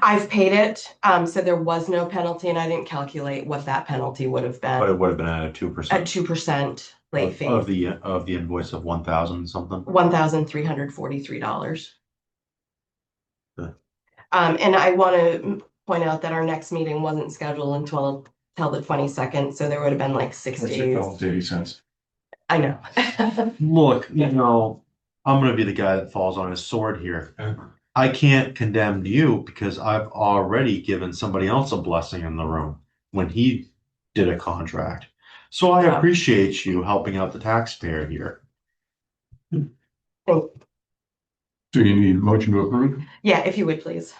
I've paid it, so there was no penalty, and I didn't calculate what that penalty would have But been it would have been at a 2%. at 2% late fee, Of the invoice of 1,000 something. $1,343. Okay. And I want to point out that our next meeting wasn't scheduled until the 22nd, so there would have been like 6 What's days. it 80 cents? I know. Look, I'm gonna be the guy that falls on his sword here. I can't condemn you because I've already given somebody else a blessing in the room when he did a contract. So I Yeah. appreciate you helping out the taxpayer here. Do you need a motion to approve? Yeah, if you would please.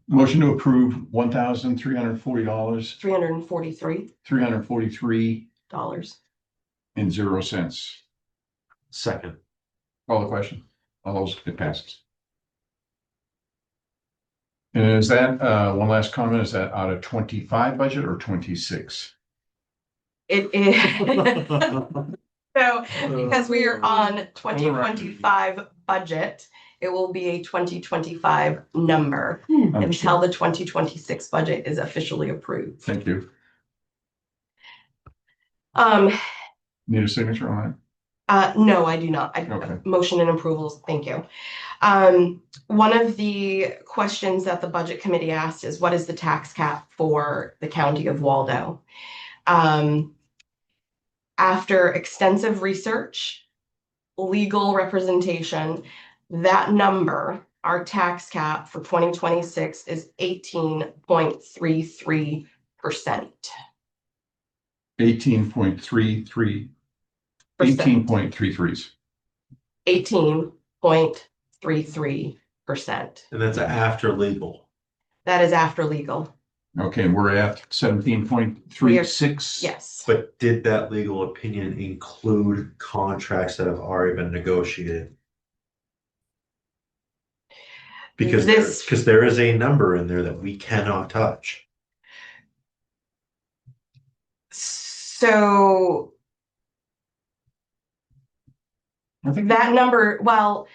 Motion to approve $1,340, $343. $343.00. Second. Call the question. All those, it passes. And is that, one last comment, is that out of 25 budget or 26? It is. So, because we are on 2025 budget, it will be a 2025 number until the 2026 budget is officially approved. Thank you. Um, Need a signature on no, I do not. Okay. Motion and approvals, thank you. One of the questions that the budget committee asked is, what is the tax cap for the county of Waldo? After extensive research, legal representation, that number, our tax cap for 2026 is 18.33%. 18.33, 18.33s. 18.33%. And that's after legal. That is after legal. Okay, and we're at 17.36. Yes. But did that legal opinion include contracts that have already been negotiated? Because there is a number in there that we cannot touch. So I think that number, well,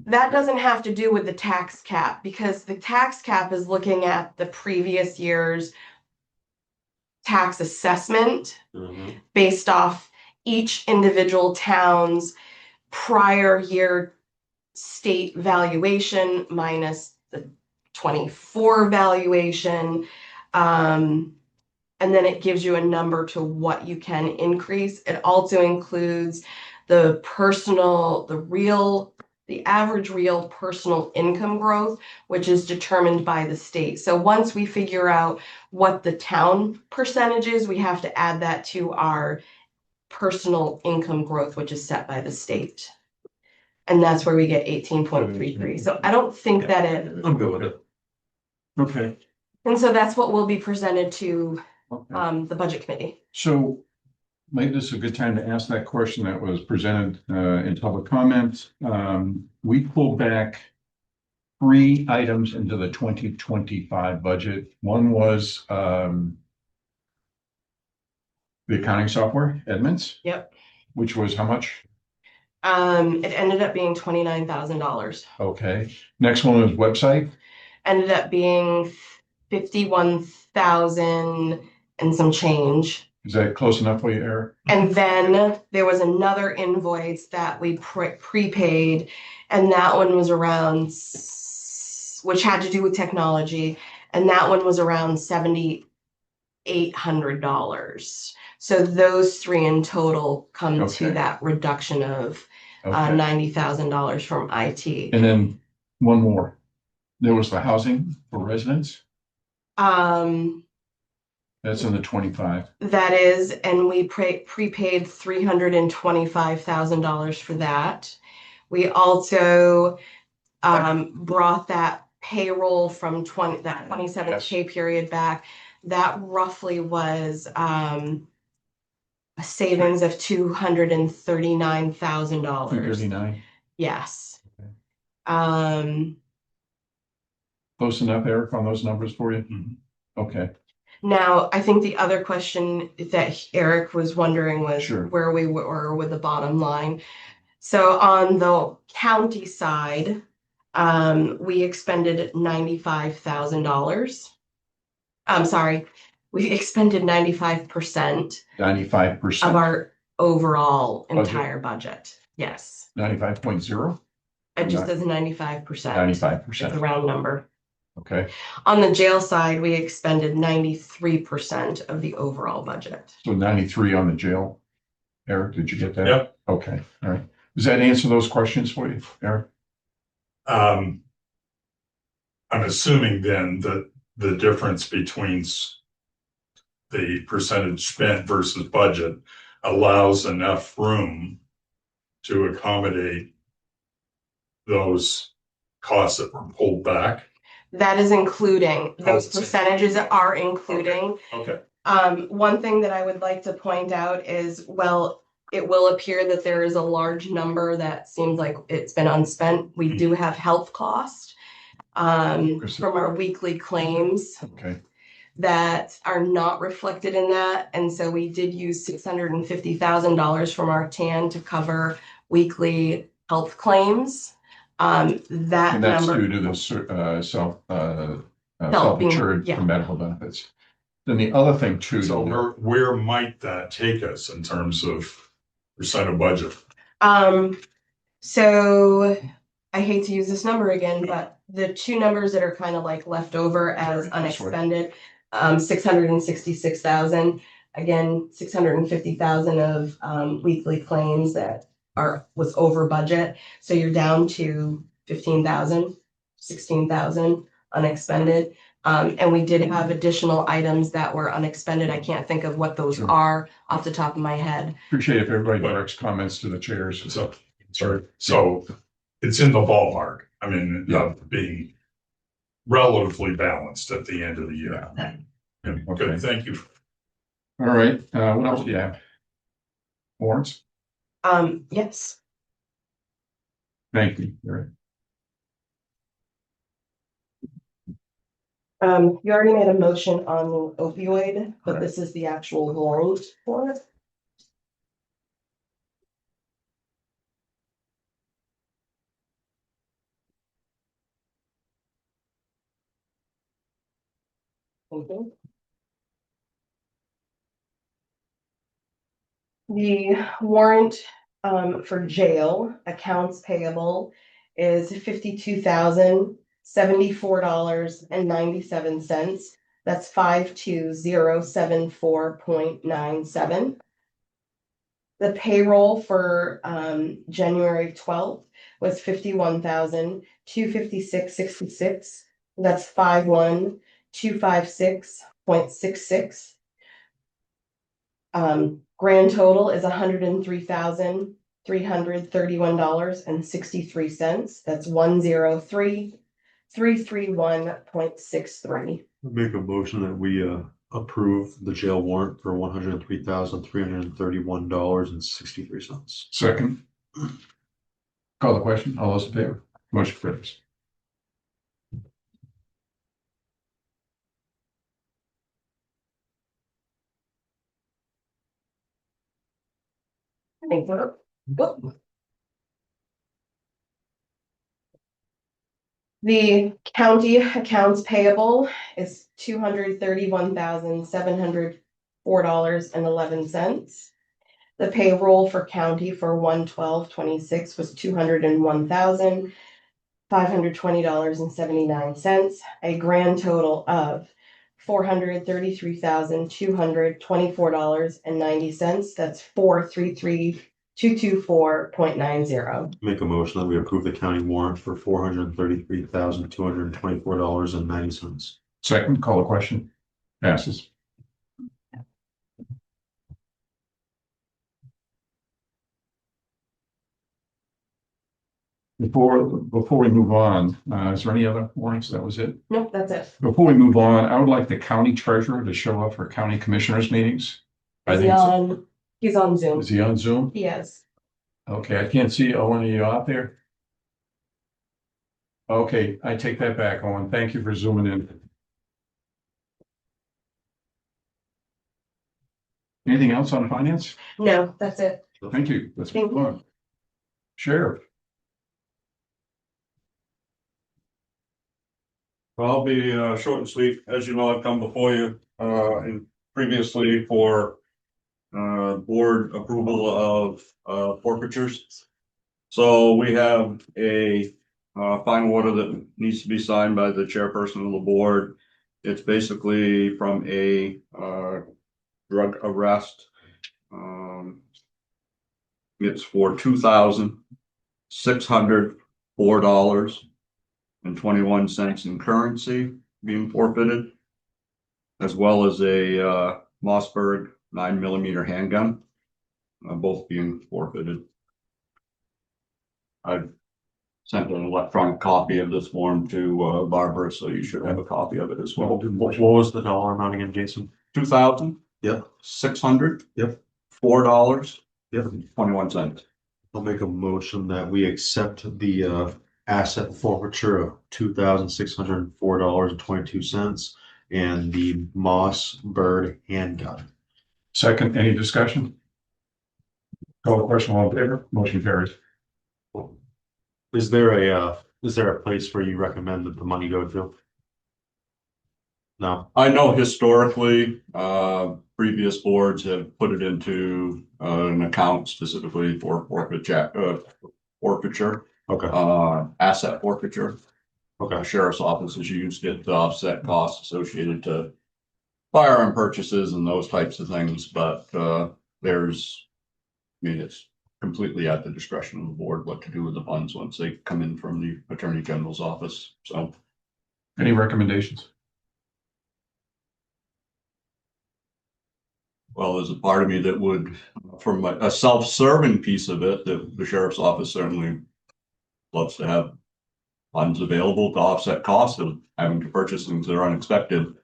that doesn't have to do with the tax cap, because the tax cap is looking at the previous year's tax assessment based off each individual town's prior year state valuation minus the 24 valuation. And then it gives you a number to what you can increase. It also includes the average real personal income growth, which is determined by the state. So once we figure out what the town percentage is, we have to add that to our personal income growth, which is set by the state. And that's where we get 18.33. So I don't think that I'm good with it. Okay. and so that's what will be presented to Okay. the budget committee. So maybe this is a good time to ask that question that was presented in public comment. We pulled back 3 items into the 2025 budget. One was the accounting software, Edmunds. Yep. Which was how much? It ended up being $29,000. Okay. Next one was website. Ended up being 51,000 and some change. Is that close enough for you, Eric? And then there was another invoice that we prepaid, and that one was around, which had to do with technology, and that one was around $7,800. So those 3 in total come Okay. to that reduction of Okay. $90,000 from IT. And then one more. There was the housing for residents. That's in the 25. That is, and we prepaid $325,000 for that. We also brought that payroll from that 27th pay period back. That roughly was a savings of $239,000. 239. Yes. Okay. Close enough, Eric, on those numbers for you? Okay. Now, I think the other question that Eric was wondering was Sure. where we were with the bottom line. So on the county side, we expended $95,000. I'm sorry, we expended 95% 95%. of our overall Budget. entire budget. Yes, 95.0. it just says 95%. 95%. It's a round number. Okay. On the jail side, we expended 93% of the overall budget. So 93 on the jail. Eric, did you get that? Yep. Okay. All right. Does that answer those questions for you, Eric? I'm assuming then that the difference between the percentage spent versus budget allows enough room to accommodate those costs that were pulled back. That is including, those Oh, percentages are including. Okay. One thing that I would like to point out is, well, it will appear that there is a large number that seems like it's been unspent. We do have health costs from our weekly claims Okay. that are not reflected in that. And so we did use $650,000 from our TAN to cover weekly health claims. That And that's number, due to the self-insured yeah. for medical benefits. Then the other thing too, So though, where might that take us in terms of percent of budget? So I hate to use this number again, but the 2 numbers that are kind of like left over as unexpended, 666,000, again, 650,000 of weekly claims that was over budget. So you're down to 15,000, 16,000 unexpended. And we did have additional items that were unexpended. I can't think of what those Sure. are off the top of my head. appreciate if everybody directs comments to the chairs. So, sorry, so it's in the ballpark. I mean, Yeah. being relatively balanced at the end of the year. Okay. Good, thank you. All right, what else do you have? Warrants? Yes. Thank you. All right. You already made a motion on the opioid, but this is the actual warrant for it. Okay. The warrant for jail accounts payable is $52,074.97. That's 52074.97. The payroll for January 12th was $51,256.66. That's 51256.66. Grand total is $103,331.63. That's 103,331.63. Make a motion that we approve the jail warrant for $103,331.63. Second. Call the question. All those in favor? Motion carries. Thank you. Whoop. The county accounts payable is $231,704.11. The payroll for county for 1/12/26 was $201,520.79. A grand total of $433,224.90. That's 433,224.90. Make a motion that we approve the county warrant for $433,224.90. Second, call the question. Passes. Before we move on, is there any other warrants? That was it? Nope, that's it. Before we move on, I would like the county treasurer to show up for county commissioners meetings. He's on Zoom. Is he on Zoom? He is. Okay, I can't see Owen. Are you out there? Okay, I take that back, Owen. Thank you for zooming in. Anything else on finance? No, that's it. Thank you. Let's Thank move on. Sheriff. I'll be short and sweet. As you know, I've come before you previously for board approval of forfeitures. So we have a fine order that needs to be signed by the chairperson of the board. It's basically from a drug arrest. It's for $2,604.21 in currency being forfeited, as well as a Mossberg 9mm handgun, both being forfeited. I've sent an electronic copy of this form to Barbara, so you should have a copy of it as well. What was the dollar amount again, Jason? 2,000. Yep. 600. Yep. $4. Yep. 21 cents. I'll make a motion that we accept the asset forfeiture of $2,604.22 and the Moss Bird handgun. Second, any discussion? Call the question. All in favor? Motion carries. Is there a place where you recommend that the money go to? No. I know historically, previous boards have put it into an account specifically for forfeiture, asset forfeiture. Okay. Sheriff's office has used it to offset costs associated to firearm purchases and those types of things, but it's completely at the discretion of the board what to do with the funds once they come in from the Attorney General's office. So, any recommendations? well, there's a part of me that would, from a self-serving piece of it, that the sheriff's office certainly loves to have funds available to offset costs of having to purchase things that are unexpected.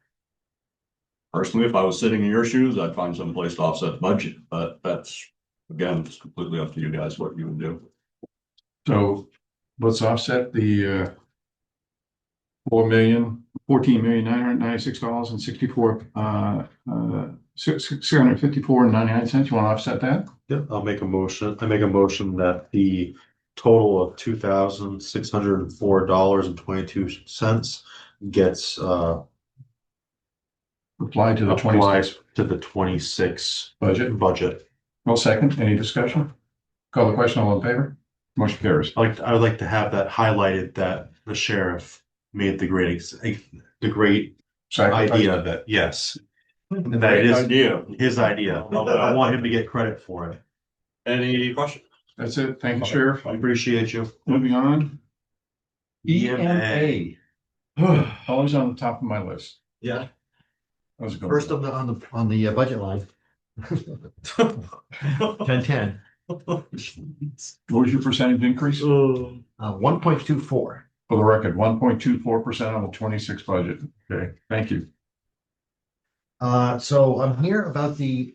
Personally, if I was sitting in your shoes, I'd find some place to offset the budget, but that's, again, it's completely up to you guys what you would do. So let's offset the 14,996,064 $654.99. You want to offset that? Yeah, I'll make a motion. I make a motion that the total of $2,604.22 gets Applied to the applied 26 to the 26 budget. No second. Any discussion? Call the question. All in favor? Motion carries. I would like to have that highlighted that the sheriff made the great idea of it. Yes. And that it is his idea. I want him to get credit for it. Any questions? That's it. Thank you, Sheriff. I appreciate you. Moving on. EMA. Always on the top of my list. Yeah, That was a good first one. on the budget line. 1010, What was your percentage increase? 1.24. For the record, 1.24% on the 26 budget. Okay, thank you. So I'm here about the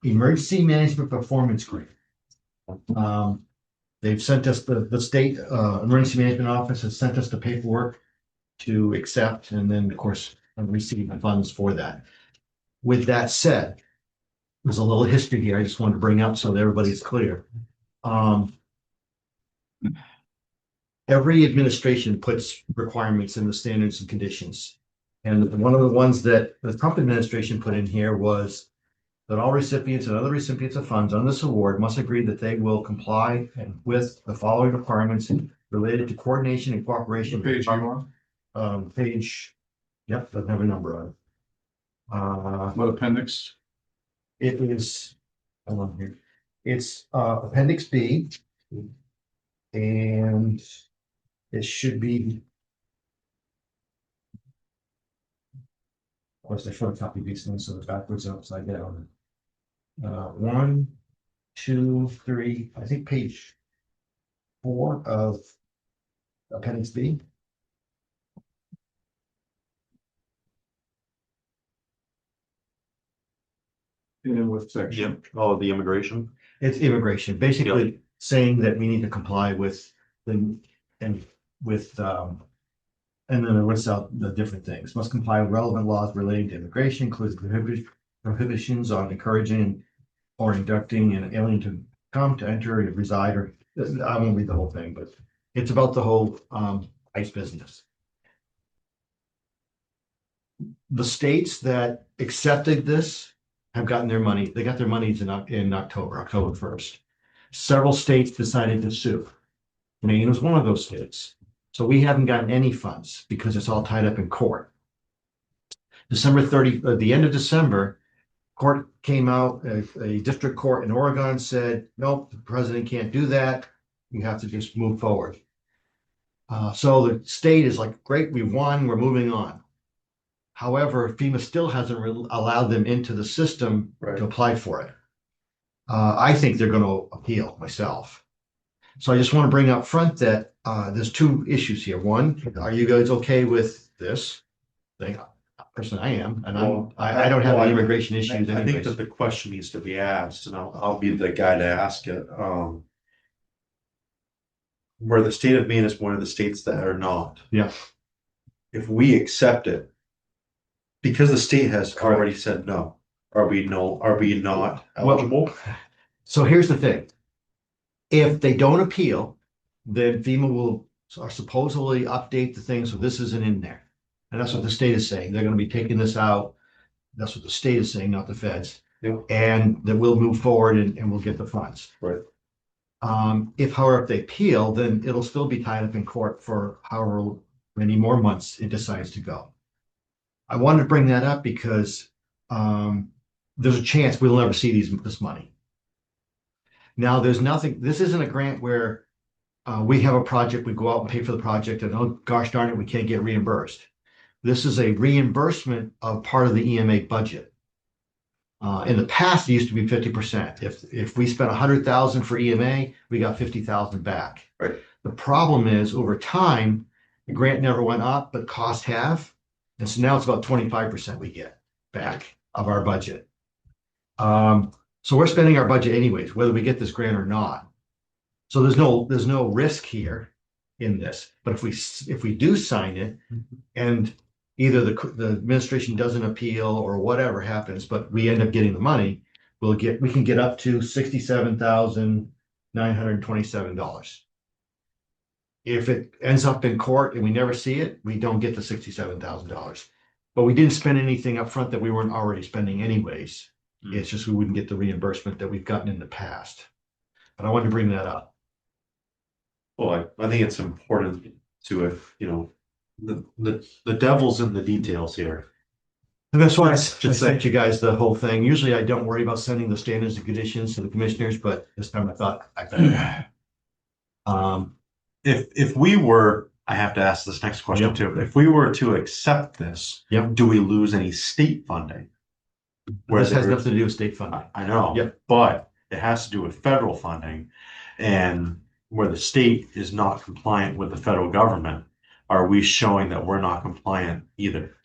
emergency management performance grant. They've sent us the state emergency management office has sent us the paperwork to accept, and then of course receive the funds for that. With that said, there's a little history here I just wanted to bring up so that everybody's clear. Every administration puts requirements in the standards and conditions. And one of the ones that the Trump administration put in here was that all recipients and other recipients of funds on this award must agree that they will comply with the following requirements related to coordination and cooperation. What page you on? Page, yep, doesn't have a number on it. What appendix? It is, hold on here. It's Appendix B. And it should be. Of course, they photocopy these things so they're backwards and upside down. 1, 2, 3, I think page 4 of Appendix B. In what section? Yep. Oh, the immigration. It's immigration, basically saying that we need to comply with the, and with, and then it lists out the different things. Must comply with relevant laws relating to immigration, includes prohibitions on encouraging or inducting an alien to come, to enter, to reside, or, I won't read the whole thing, but it's about the whole ICE business. The states that accepted this have gotten their money. They got their monies in October 1st. Several states decided to sue. Maine was one of those states. So we haven't gotten any funds because it's all tied up in court. December 30, at the end of December, court came out, a district court in Oregon said, nope, the president can't do that. You have to just move forward. So the state is like, great, we won, we're moving on. However, FEMA still hasn't allowed them into the system to apply for it. I think they're going to appeal myself. So I just want to bring up front that there's two issues here. One, are you guys okay with this thing? Personally, I am, and I don't have any immigration issues. I think that the question needs to be asked, and I'll be the guy to ask it. Where the state of Maine is one of the states that are not. Yeah. If we accept it, because the state has already said no, are we not eligible? So here's the thing. If they don't appeal, then FEMA will supposedly update the thing, so this isn't in there. And that's what the state is saying. They're going to be taking this out. That's what the state is saying, not the feds. Yeah. And that we'll move forward and we'll get the funds. Right. However, if they appeal, then it'll still be tied up in court for however many more months it decides to go. I wanted to bring that up because there's a chance we'll never see this money. Now, there's nothing, this isn't a grant where we have a project, we go out and pay for the project, and oh gosh darn it, we can't get reimbursed. This is a reimbursement of part of the EMA budget. In the past, it used to be 50%. If we spent 100,000 for EMA, we got 50,000 back. Right. The problem is over time, The grant never went up, but costs have. And so now it's about 25% we get back of our budget. So we're spending our budget anyways, whether we get this grant or not. So there's no risk here in this. But if we do sign it and either the administration doesn't appeal or whatever happens, but we end up getting the money, we can get up to $67,927. If it ends up in court and we never see it, we don't get the $67,000. But we didn't spend anything up front that we weren't already spending anyways. It's just we wouldn't get the reimbursement that we've gotten in the past. But I wanted to bring that up. Well, I think it's important to, the devil's in the details here. And that's why I Should say- sent you guys the whole thing. Usually I don't worry about sending the standards and conditions to the commissioners, but this time I thought I better. If we were, I have to ask this next question Yep. too. If we were to accept this, Yep. do we lose any state funding? This has nothing to do with state funding. I know, Yep. but it has to do with federal funding. And where the state is not compliant with the federal government, are we showing that we're not compliant either?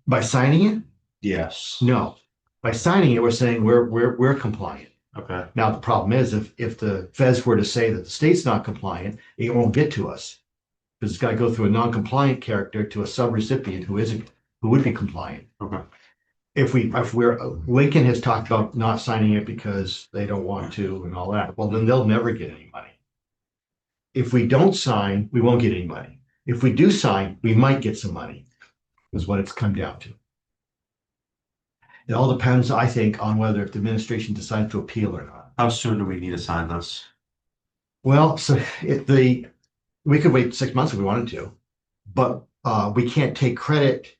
By signing it? Yes. No. By signing it, we're saying we're compliant. Okay. Now, the problem is if the feds were to say that the state's not compliant, it won't get to us. Because it's got to go through a non-compliant character to a sub-recipient who would be compliant. Okay. If Lincoln has talked about not signing it because they don't want to and all that, well, then they'll never get any money. If we don't sign, we won't get any money. If we do sign, we might get some money, is what it's come down to. It all depends, I think, on whether if the administration decides to appeal or not. How soon do we need to sign this? Well, so we could wait 6 months if we wanted to, but we can't take credit.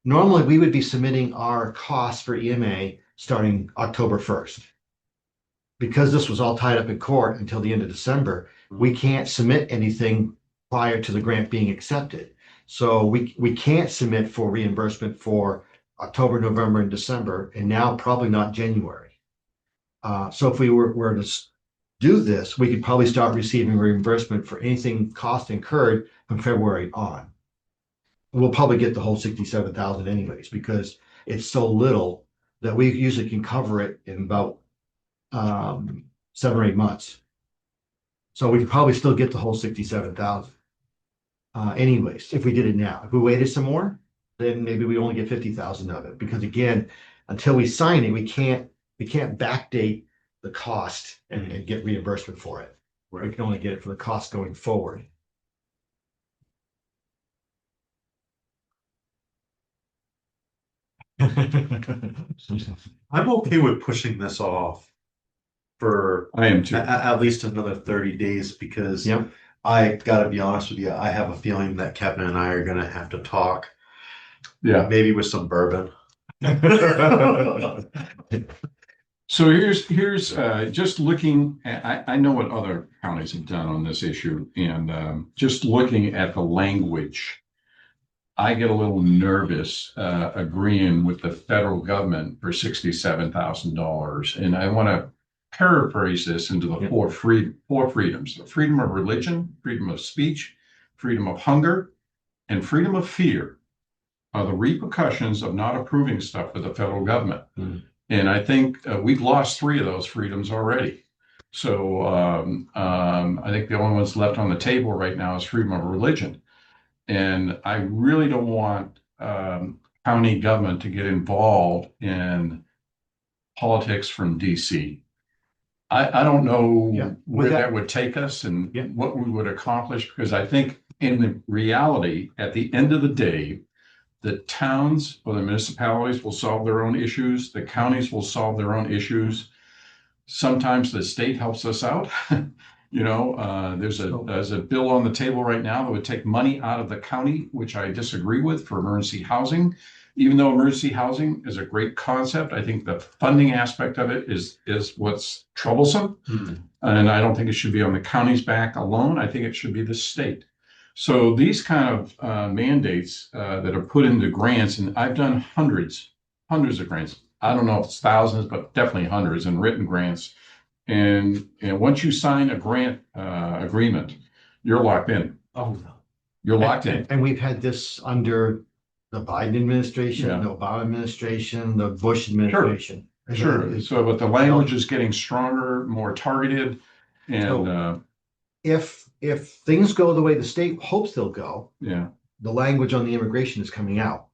Normally, we would be submitting our costs for EMA starting October 1st. Because this was all tied up in court until the end of December, we can't submit anything prior to the grant being accepted. So we can't submit for reimbursement for October, November, and December, and now probably not January. So if we were to do this, we could probably start receiving reimbursement for anything cost incurred from February on. We'll probably get the whole 67,000 anyways, because it's so little that we usually can cover it in about 7 or 8 months. So we could probably still get the whole 67,000. Anyways, if we did it now. If we waited some more, then maybe we only get 50,000 of it, because again, until we sign it, we can't backdate the cost and get reimbursement for it. We can only get it for the cost going forward. I'm okay with pushing this off for I am too. at least another 30 days because Yep. I gotta be honest with you, I have a feeling that Kevin and I are gonna have to talk, Yeah. maybe with some bourbon. So here's just looking at, I know what other counties have done on this issue, and just looking at the language, I get a little nervous agreeing with the federal government for $67,000. And I want to paraphrase this into the four freedoms: the freedom of religion, freedom of speech, freedom of hunger, and freedom of fear are the repercussions of not approving stuff with the federal government. And I think we've lost 3 of those freedoms already. So I think the only ones left on the table right now is freedom of religion. And I really don't want county government to get involved in politics from DC. I don't know where that would take us and what we would accomplish, because I think in the reality, at the end of the day, the towns or the municipalities will solve their own issues. The counties will solve their own issues. Sometimes the state helps us out. There's a bill on the table right now that would take money out of the county, which I disagree with, for emergency housing. Even though emergency housing is a great concept, I think the funding aspect of it is what's troublesome. And I don't think it should be on the county's back alone. I think it should be the state. So these kind of mandates that are put into grants, and I've done hundreds of grants. I don't know if it's thousands, but definitely hundreds, and written grants. And once you sign a grant agreement, you're locked in. Oh, no. You're locked in. And we've had this under the Biden administration, Yeah. the Obama administration, the Bush administration. Sure. So, but the language is getting stronger, more targeted, and, If things go the way the state hopes they'll go, yeah. the language on the immigration is coming out.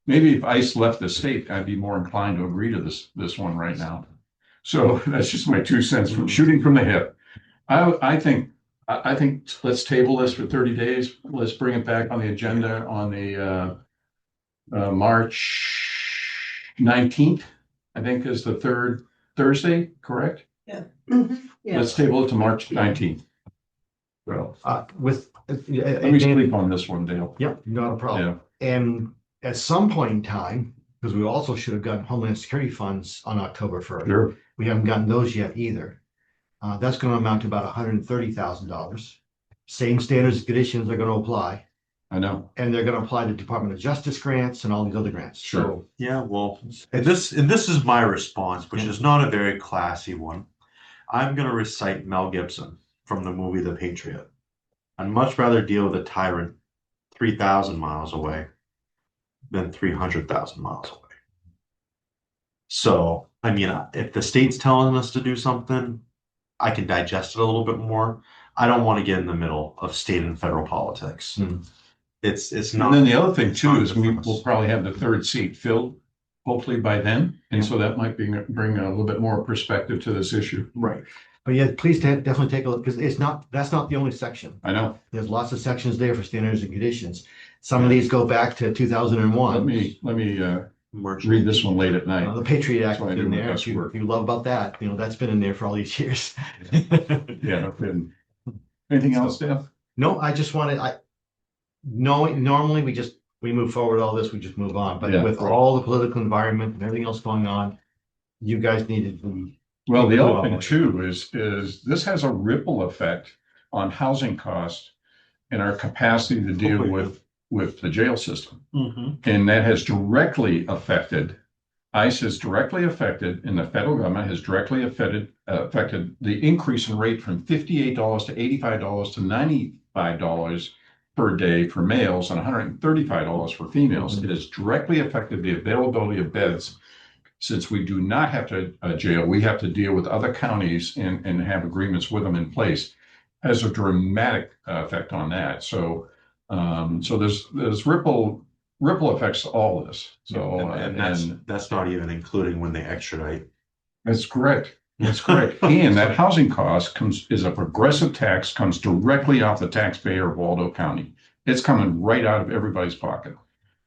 Maybe if ICE left the state, I'd be more inclined to agree to this one right now. So that's just my 2 cents from shooting from the hip. I think let's table this for 30 days. Let's bring it back on the agenda on the March 19th, I think is the third Thursday, correct? Yeah. Let's table it to March 19th. So let me sleep on this one, Dale. Yep, not a problem. Yeah. And at some point in time, because we also should have gotten Homeland Security funds on October 1st. Sure. We haven't gotten those yet either. That's going to amount to about $130,000. Same standards and conditions are going to apply, I know. and they're going to apply to Department of Justice grants and all these other grants. Sure. Yeah, well, and this is my response, which is not a very classy one. I'm gonna recite Mel Gibson from the movie The Patriot. I'd much rather deal with a tyrant 3,000 miles away than 300,000 miles away. So, I mean, if the state's telling us to do something, I can digest it a little bit more. I don't want to get in the middle of state and federal politics. It's not. And then the other thing it's too not is good we for us. will probably have the third seat filled, hopefully by then. And so that might bring a little bit more perspective to this issue. Right. But yeah, please definitely take a look, because that's not the only section. I know. There's lots of sections there for standards and conditions. Some of these go back to 2001. Let me March read this one late at night. The Patriot Act That's why I is in do my there. best If work. you love about that, that's been in there for all these years. Yeah, no kidding. Anything else, Dale? No, I just wanted, normally we move forward all this, we just move on, but Yeah. with all the political environment and everything else going on, you guys needed to. Well, the other thing too is this has a ripple effect on housing costs and our capacity to deal with the jail system. And that has directly affected, ICE is directly affected, and the federal government has directly affected the increase in rate from $58 to $85 to $95 per day for males and $135 for females. It has directly affected the availability of beds. Since we do not have to jail, we have to deal with other counties and have agreements with them in place. Has a dramatic effect on that. So there's ripple effects to all of this. So and that's not even including when they extradite. that's correct. That's correct. And that housing cost is a progressive tax, comes directly off the taxpayer of Waldo County. It's coming right out of everybody's pocket.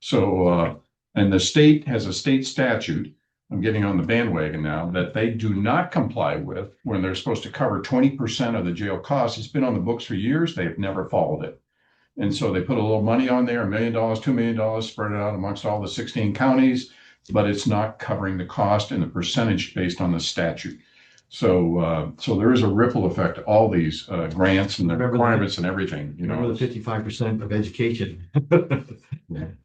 So and the state has a state statute. I'm getting on the bandwagon now that they do not comply with when they're supposed to cover 20% of the jail costs. It's been on the books for years. They've never followed it. And so they put a little money on there, $1 million, $2 million, spread it out amongst all the 16 counties, but it's not covering the cost and the percentage based on the statute. So there is a ripple effect to all these grants and the requirements and everything, Remember the 55% of education.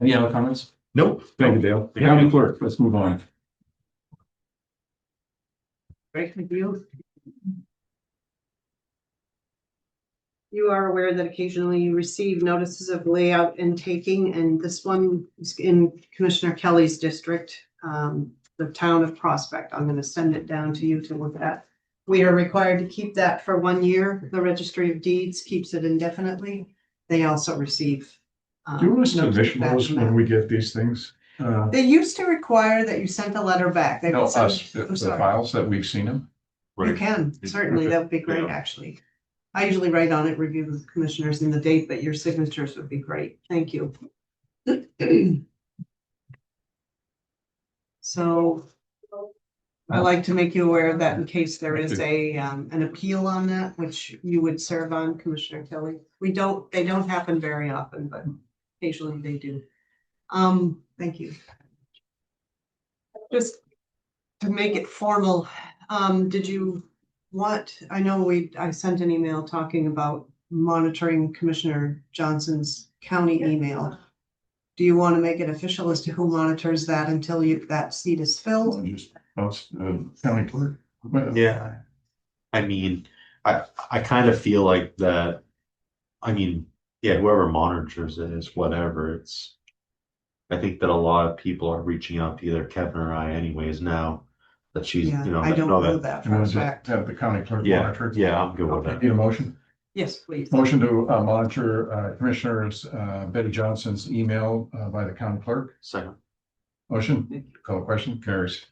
Any other comments? Nope. Thank you, Dale. The county clerk, let's move on. Right with you. You are aware that occasionally you receive notices of layout and taking, and this one is in Commissioner Kelly's district, the town of Prospect. I'm gonna send it down to you to look at. We are required to keep that for 1 year. The Registry of Deeds keeps it indefinitely. They also receive. Do you want us to notices initial back those from when them. we get these things? They used to require that you sent a letter back. They No, would send- us, the I'm sorry. files that we've seen them. You can, certainly, that would be great, actually. I usually write on it, review with the commissioners and the date, but your signatures would be great. Thank you. So I like to make you aware of that in case there is an appeal on that, which you would serve on, Commissioner Kelly. They don't happen very often, but occasionally they do. Thank you. Just to make it formal, did you want, I sent an email talking about monitoring Commissioner Johnson's county email. Do you want to make it official as to who monitors that until that seat is filled? Just county clerk. Yeah. I mean, I kind of feel like that. I mean, Yeah, whoever monitors it is whatever, it's. I think that a lot of people are reaching out to either Kevin or I anyways now, that she's, Yeah, you know. I don't know know that. that You for a want to fact. have the county clerk Yeah, monitor? yeah, I'm good with Okay, that. need a motion? Yes, please. Motion to monitor Commissioners Betty Johnson's email by the county clerk. Second. Motion, call the question, carries.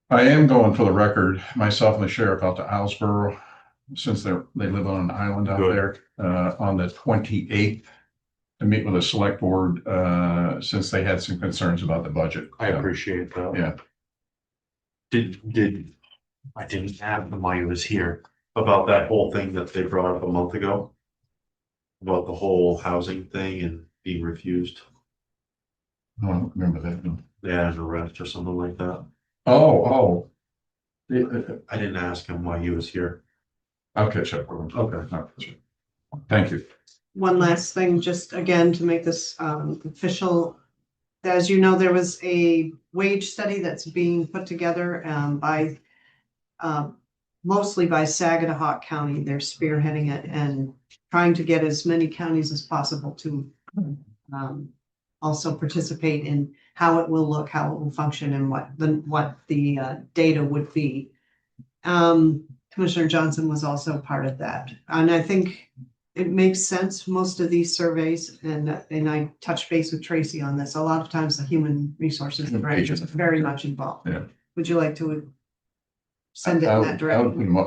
I am going for the record, myself and the sheriff out to Islesboro, since they live on an island out Good. there, on the 28th to meet with the select board, since they had some concerns about the budget. I appreciate that. Yeah. I didn't have them while he was here about that whole thing that they brought up a month ago. About the whole housing thing and being refused. I don't remember that. They had an arrest or something like that. Oh. I didn't ask him why he was here. I'll catch up with them. Okay. Thank you. One last thing, just again, to make this official. As you know, there was a wage study that's being put together by mostly by Saginaw County. They're spearheading it and trying to get as many counties as possible to also participate in how it will look, how it will function, and what the data would be. Commissioner Johnson was also part of that, and I think it makes sense. Most of these surveys, and I touched base with Tracy on this. A lot of times, the human resources branch is very much involved. Yeah. Would you like to send it in that direction?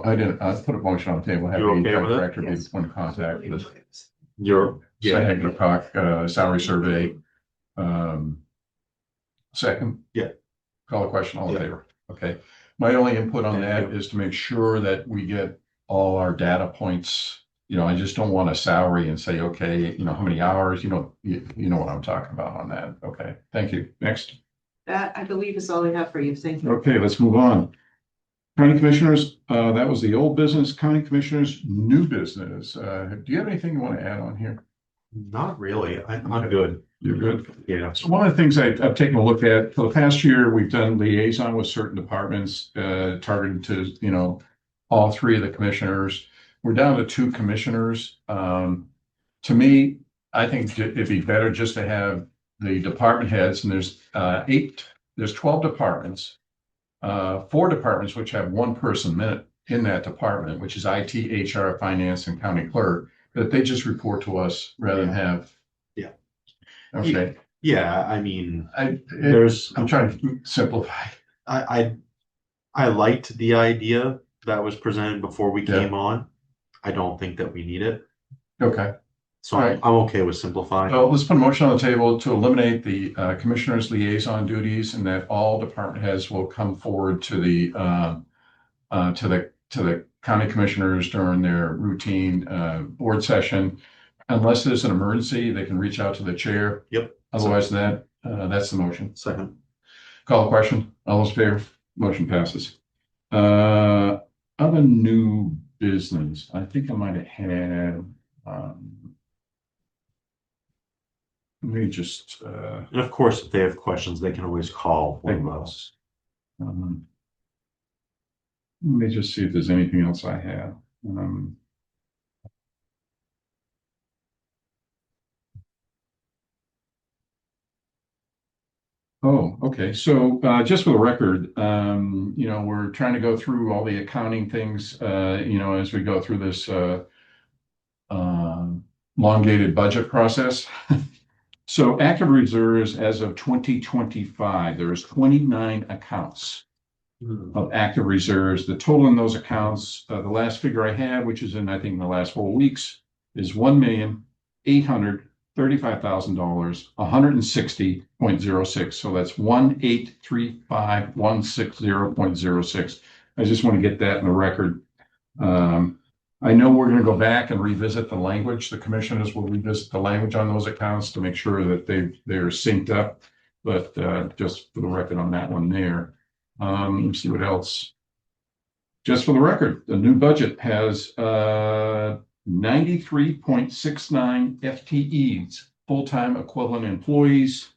I put a motion on the table. Have You the okay with it? director be Yes. the point of contact with You're. Second o'clock, salary survey. Second? Yeah. Call the question, all in Yeah. favor? Okay. My only input on Thank that you. is to make sure that we get all our data points. You know, I just don't want a salary and say, okay, you know, how many hours, you know what I'm talking about on that. Okay, thank you. Next. That, I believe, is all I have for you. Thank you. Okay, let's move on. County Commissioners, that was the old business. County Commissioners, new business. Do you have anything you want to add on here? Not really. I'm good. You're good. Yeah. So one of the things I've taken a look at for the past year, we've done liaison with certain departments, targeted to, you know, all three of the commissioners. We're down to 2 commissioners. To me, I think it'd be better just to have the department heads, and there's 12 departments. 4 departments which have 1 person in that department, which is IT, HR, finance, and county clerk, that they just report to us rather than have. Yeah. Okay. Yeah, I mean, I'm trying to simplify. I liked the idea that was presented before we came on. I don't think that we need it. Okay. So All right. I'm okay with simplifying. So let's put a motion on the table to eliminate the commissioner's liaison duties, and that all department heads will come forward to the county commissioners during their routine board session. Unless there's an emergency, they can reach out to the chair. Yep. Otherwise, that's the motion. Second. Call the question. All those in favor? Motion passes. Other new business. I think I might have had. Let me just. And of course, if they have questions, they can always call one of us. Let me just see if there's anything else I have. Oh, okay. So just for the record, you know, we're trying to go through all the accounting things, you know, as we go through this elongated budget process. So active reserves as of 2025, there's 29 accounts of active reserves. The total in those accounts, the last figure I had, which is in, I think, the last 4 weeks, is $1,835,000, 160.06. So that's 1,835,160.06. I just want to get that in the record. I know we're going to go back and revisit the language. The commissioners will revisit the language on those accounts to make sure that they're synced up. But just for the record on that one there. Let's see what else. Just for the record, the new budget has 93.69 FTEs, full-time equivalent employees.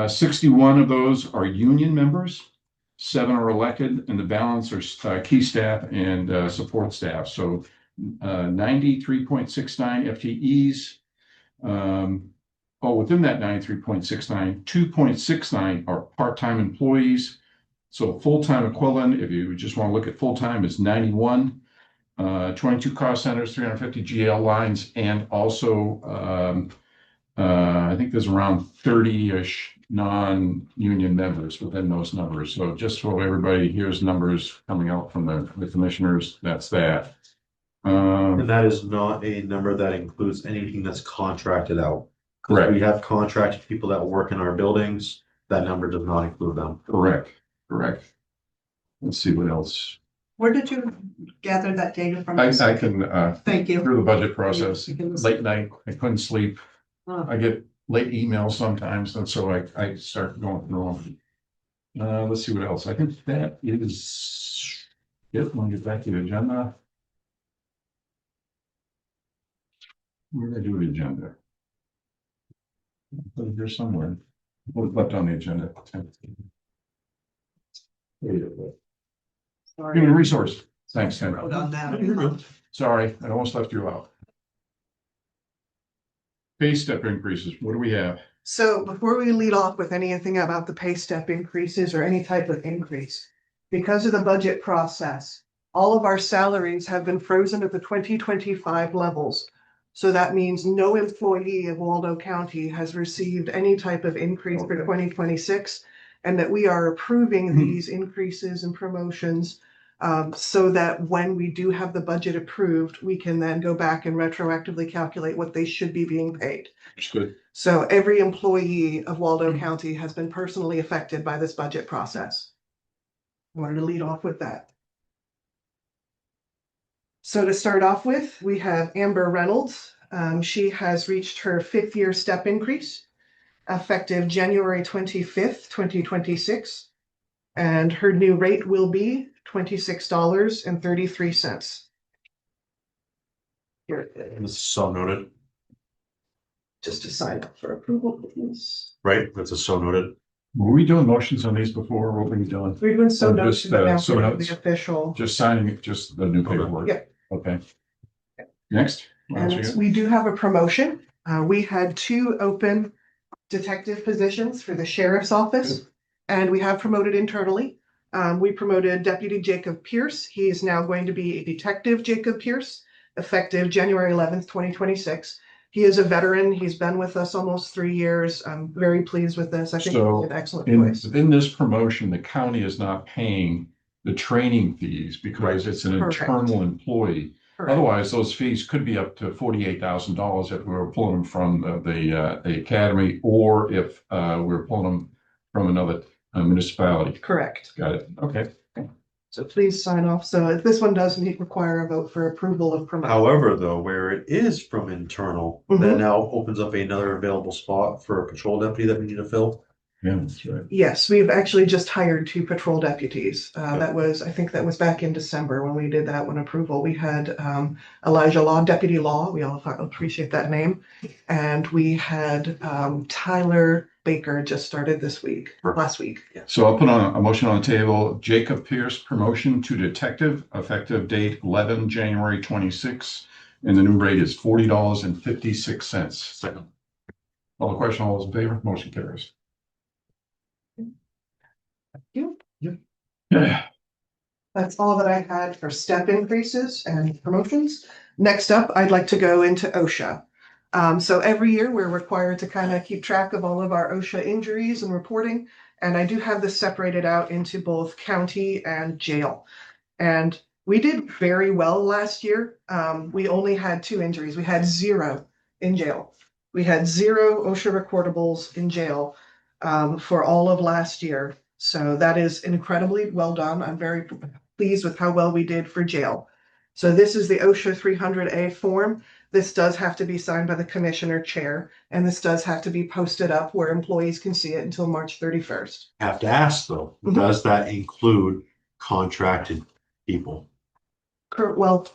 61 of those are union members, 7 are elected, and the balance are key staff and support staff. So 93.69 FTEs. Within that 93.69, 2.69 are part-time employees. So full-time equivalent, if you just want to look at full-time, is 91. 22 cost centers, 350 GL lines, and also I think there's around 30-ish non-union members within those numbers. So just so everybody hears numbers coming out from the commissioners, that's that. And that is not a number that includes anything that's contracted out. Correct. We have contracted people that work in our buildings. That number does not include them. Correct. Let's see what else. Where did you gather that data from? I can, Thank you. through the budget process, You can- late night, I couldn't sleep. Oh. I get late emails sometimes, and so I start going through them. Let's see what else. I think that is it. Let me get back to the agenda. Where did I do the agenda? Put it here somewhere. What was left on the agenda? Sorry. Human resource. Thanks, I Tim. wrote on that. Sorry, I almost left you out. Pay step increases. What do we have? So before we lead off with anything about the pay step increases or any type of increase, because of the budget process, all of our salaries have been frozen at the 2025 levels. So that means no employee of Waldo County has received any type of increase for 2026, and that we are approving these increases and promotions so that when we do have the budget approved, we can then go back and retroactively calculate what they should be being paid. Good. So every employee of Waldo County has been personally affected by this budget process. I wanted to lead off with that. So to start off with, we have Amber Reynolds. She has reached her 5th-year step increase effective January 25th, 2026. And her new rate will be $26.33. Here it is. This is so noted, Just to sign up for approval, please. right? That's a so noted. Were we doing motions on these before? What were we doing? We've been so Or notes just, now so for notes? the official. Just signing it, just the new paperwork? Yeah. Okay. Next. What else we And got? we do have a promotion. We had 2 open detective positions for the sheriff's office, and we have promoted internally. We promoted Deputy Jacob Pierce. He is now going to be a Detective Jacob Pierce, effective January 11th, 2026. He is a veteran. He's been with us almost 3 years. I'm very pleased with this. I think So, it's an excellent In, choice. within this promotion, the county is not paying the training fees because it's an Correct. internal employee. Correct. Otherwise, those fees could be up to $48,000 if we were pulling them from the academy, or if we're pulling them from another municipality. Correct. Got it. Okay. So please sign off. So this one does require a vote for approval of promotion. However, though, where it is from internal, that Mhm. now opens up another available spot for a patrol deputy that we need to fill. Yeah, that's right. Yes, we've actually just hired 2 patrol deputies. I think that was back in December when we did that one approval. We had Elijah Law, Deputy Law. We all appreciate that name. And we had Tyler Baker just started last week. Yeah. So I'll put on a motion on the table. Jacob Pierce, promotion to detective, effective date 11 January 26, and the new rate is $40.56. Second. All the question, all those in favor, motion carries. you. Yeah. That's all that I had for step increases and promotions. Next up, I'd like to go into OSHA. So every year we're required to kind of keep track of all of our OSHA injuries and reporting. And I do have this separated out into both county and jail. And we did very well last year. We only had 2 injuries. We had 0 in jail. We had 0 OSHA recordables in jail for all of last year. So that is incredibly well done. I'm very pleased with how well we did for jail. So this is the OSHA 300A form. This does have to be signed by the commissioner chair, and this does have to be posted up where employees can see it until March 31st. Have to ask though, Mhm. does that include contracted people? Well,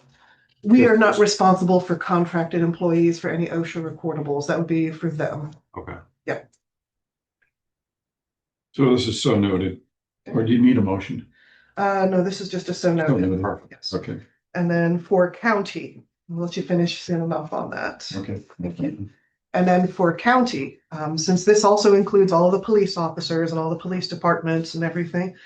we are not responsible for contracted employees for any OSHA recordables. That would be for them. Okay. So this is so noted. Or do you need a motion? No, this is just a so So noted. noted. Yes. Okay. And then for county, I'll let you finish soon enough on that. Okay. Thank you. And then for county, since this also includes all the police officers and all the police departments and everything,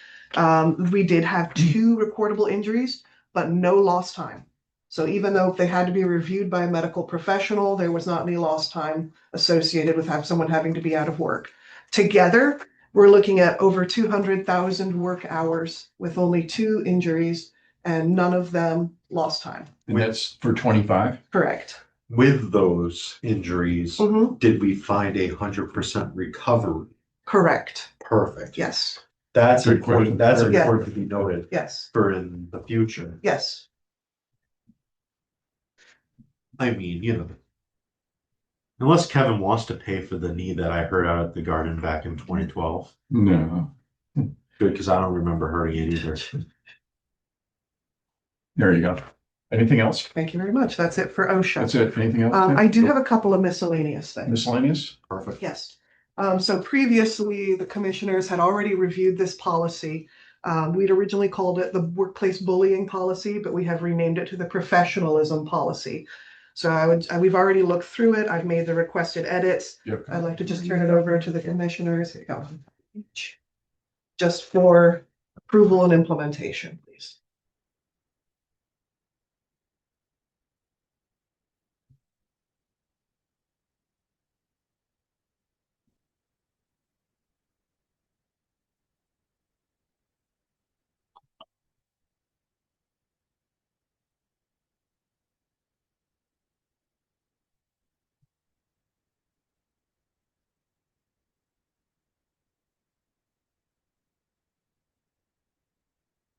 we did have 2 recordable injuries, but no lost time. So even though they had to be reviewed by a medical professional, there was not any lost time associated with someone having to be out of work. Together, we're looking at over 200,000 work hours with only 2 injuries and none of them lost time. And that's for 25? Correct. With those injuries, Mhm. did we find 100% recovery? Correct. Perfect. Yes. That's Good important. question. That's Yeah. important to be noted Yes. for in the future. Yes. I mean, unless Kevin wants to pay for the knee that I hurt out at the garden back in 2012. No. Good, because I don't remember hurting it either. There you go. Anything else? Thank you very much. That's it for OSHA. That's it. Anything else? I do have a couple of miscellaneous things. Miscellaneous? Perfect. Yes. So previously, the commissioners had already reviewed this policy. We'd originally called it the workplace bullying policy, but we have renamed it to the professionalism policy. So we've already looked through it. I've made the requested edits. Yep. I'd like to just turn it over to the commissioners. Here you go. Just for approval and implementation, please.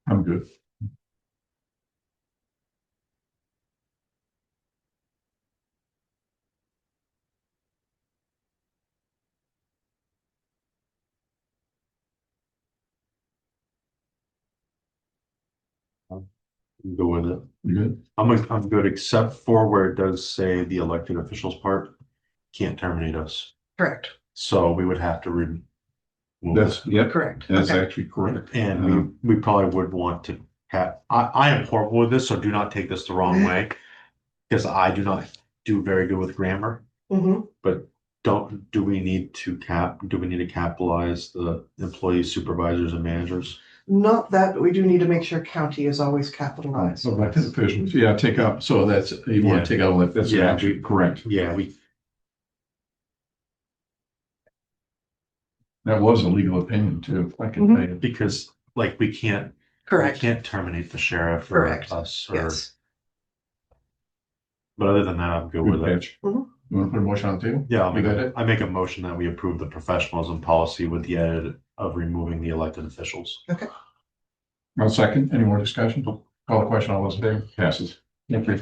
I'm good. Go with it. You good? I'm good, except for where it does say the elected officials part can't terminate us. Correct. So we would have to remove That's, it. yep, Correct. that's Okay. actually correct. And we probably would want to have, I am horrible with this, so do not take this the wrong way. Because I do not do very good with grammar, Mhm. but do we need to capitalize the employees, supervisors and managers? Not that, but we do need to make sure county is always capitalized. Elected officials, yeah, take out, so that's, you want Yeah. to take out, that's Yeah, actually correct. Yeah, That was a legal opinion too. I can Mhm. tell you. because like we can't Correct. terminate the sheriff or Correct. us or, Yes. but other than that, I'm good Good with it. catch. Mhm. You want to put a motion on the table? Yeah, You got it? I make a motion that we approve the professionalism policy with the edit of removing the elected officials. I'll second. Any more discussion? Call the question. All those in favor? Passes. Thank you.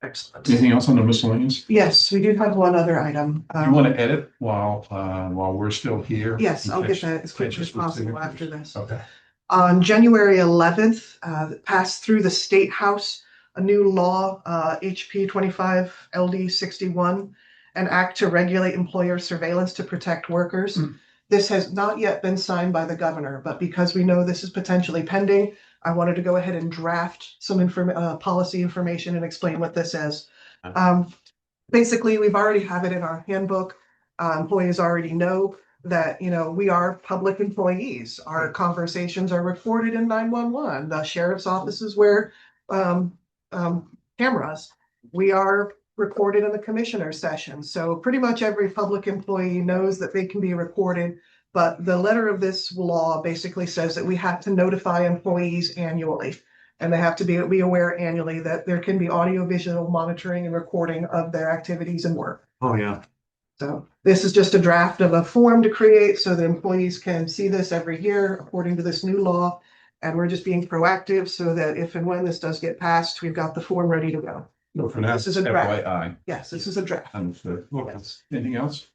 Excellent. Anything else on the miscellaneous? Yes, we do have one other item. Do you want to edit while we're still here? Yes, I'll get Catch- that as quickly catch as us with possible signatures? after this. Okay. On January 11th, passed through the State House a new law, HP 25 LD 61, an act to regulate employer surveillance to protect workers. This has not yet been signed by the governor, but because we know this is potentially pending, I wanted to go ahead and draft some policy information and explain what this is. Basically, we've already have it in our handbook. Employees already know that, we are public employees. Our conversations are recorded in 911. The sheriff's offices wear cameras. We are recorded in the commissioner's session. So pretty much every public employee knows that they can be recorded. But the letter of this law basically says that we have to notify employees annually. And they have to be aware annually that there can be audio-visual monitoring and recording of their activities and work. Oh, yeah. So this is just a draft of a form to create so that employees can see this every year according to this new law. And we're just being proactive so that if and when this does get passed, we've got the form ready to go. No, for now, This is a draft. FYI. Yes, this is a draft. Understood. Yes. Anything else?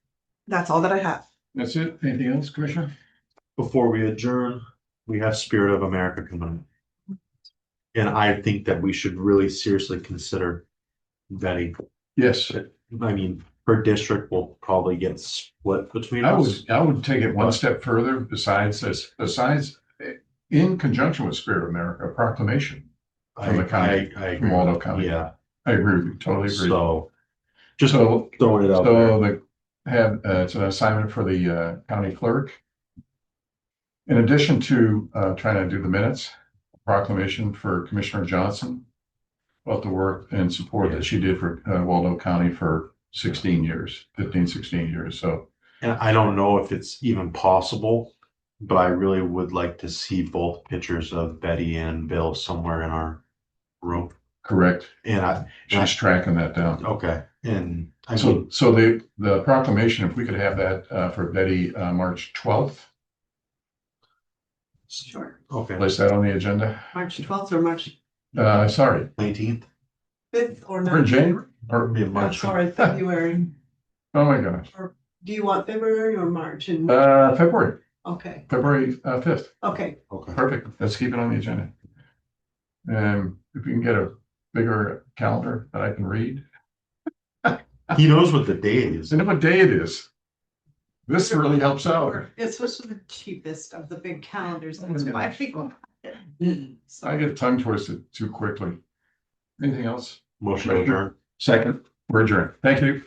That's all that I have. That's it? Anything else, Commissioner? Before we adjourn, we have Spirit of America coming. And I think that we should really seriously consider vetting. Yes. I mean, per district will probably get split between us. I would take it one step further besides in conjunction with Spirit of America, a proclamation. from the county, I from agree. Waldo County. Yeah, I agree with you, totally agree. so just So, throwing it out there. so it's an assignment for the county clerk. In addition to trying to do the minutes, proclamation for Commissioner Johnson about the work and support that she did for Waldo County for 16 years, 15, 16 years. So, And I don't know if it's even possible, but I really would like to see both pictures of Betty and Bill somewhere in our room. correct. And She's tracking that down. okay, and I So, mean, so the proclamation, if we could have that for Betty, March 12th, Sure. okay, place that on the agenda. March 12th or March Sorry, 19th, 5th or or 9th? January, or, be in I'm March. sorry, February. oh my gosh, Do you want February or March? And February okay, 5th. okay. Okay, Perfect. Let's keep it on the agenda. If we can get a bigger calendar that I can read. he knows what the date is. I know what day it is. This really helps out. It's supposed to be the cheapest of the big calendars. That's why people. I get tongue twisted too quickly. Anything else? Motion to adjourn. Second, we're adjourned. Thank you.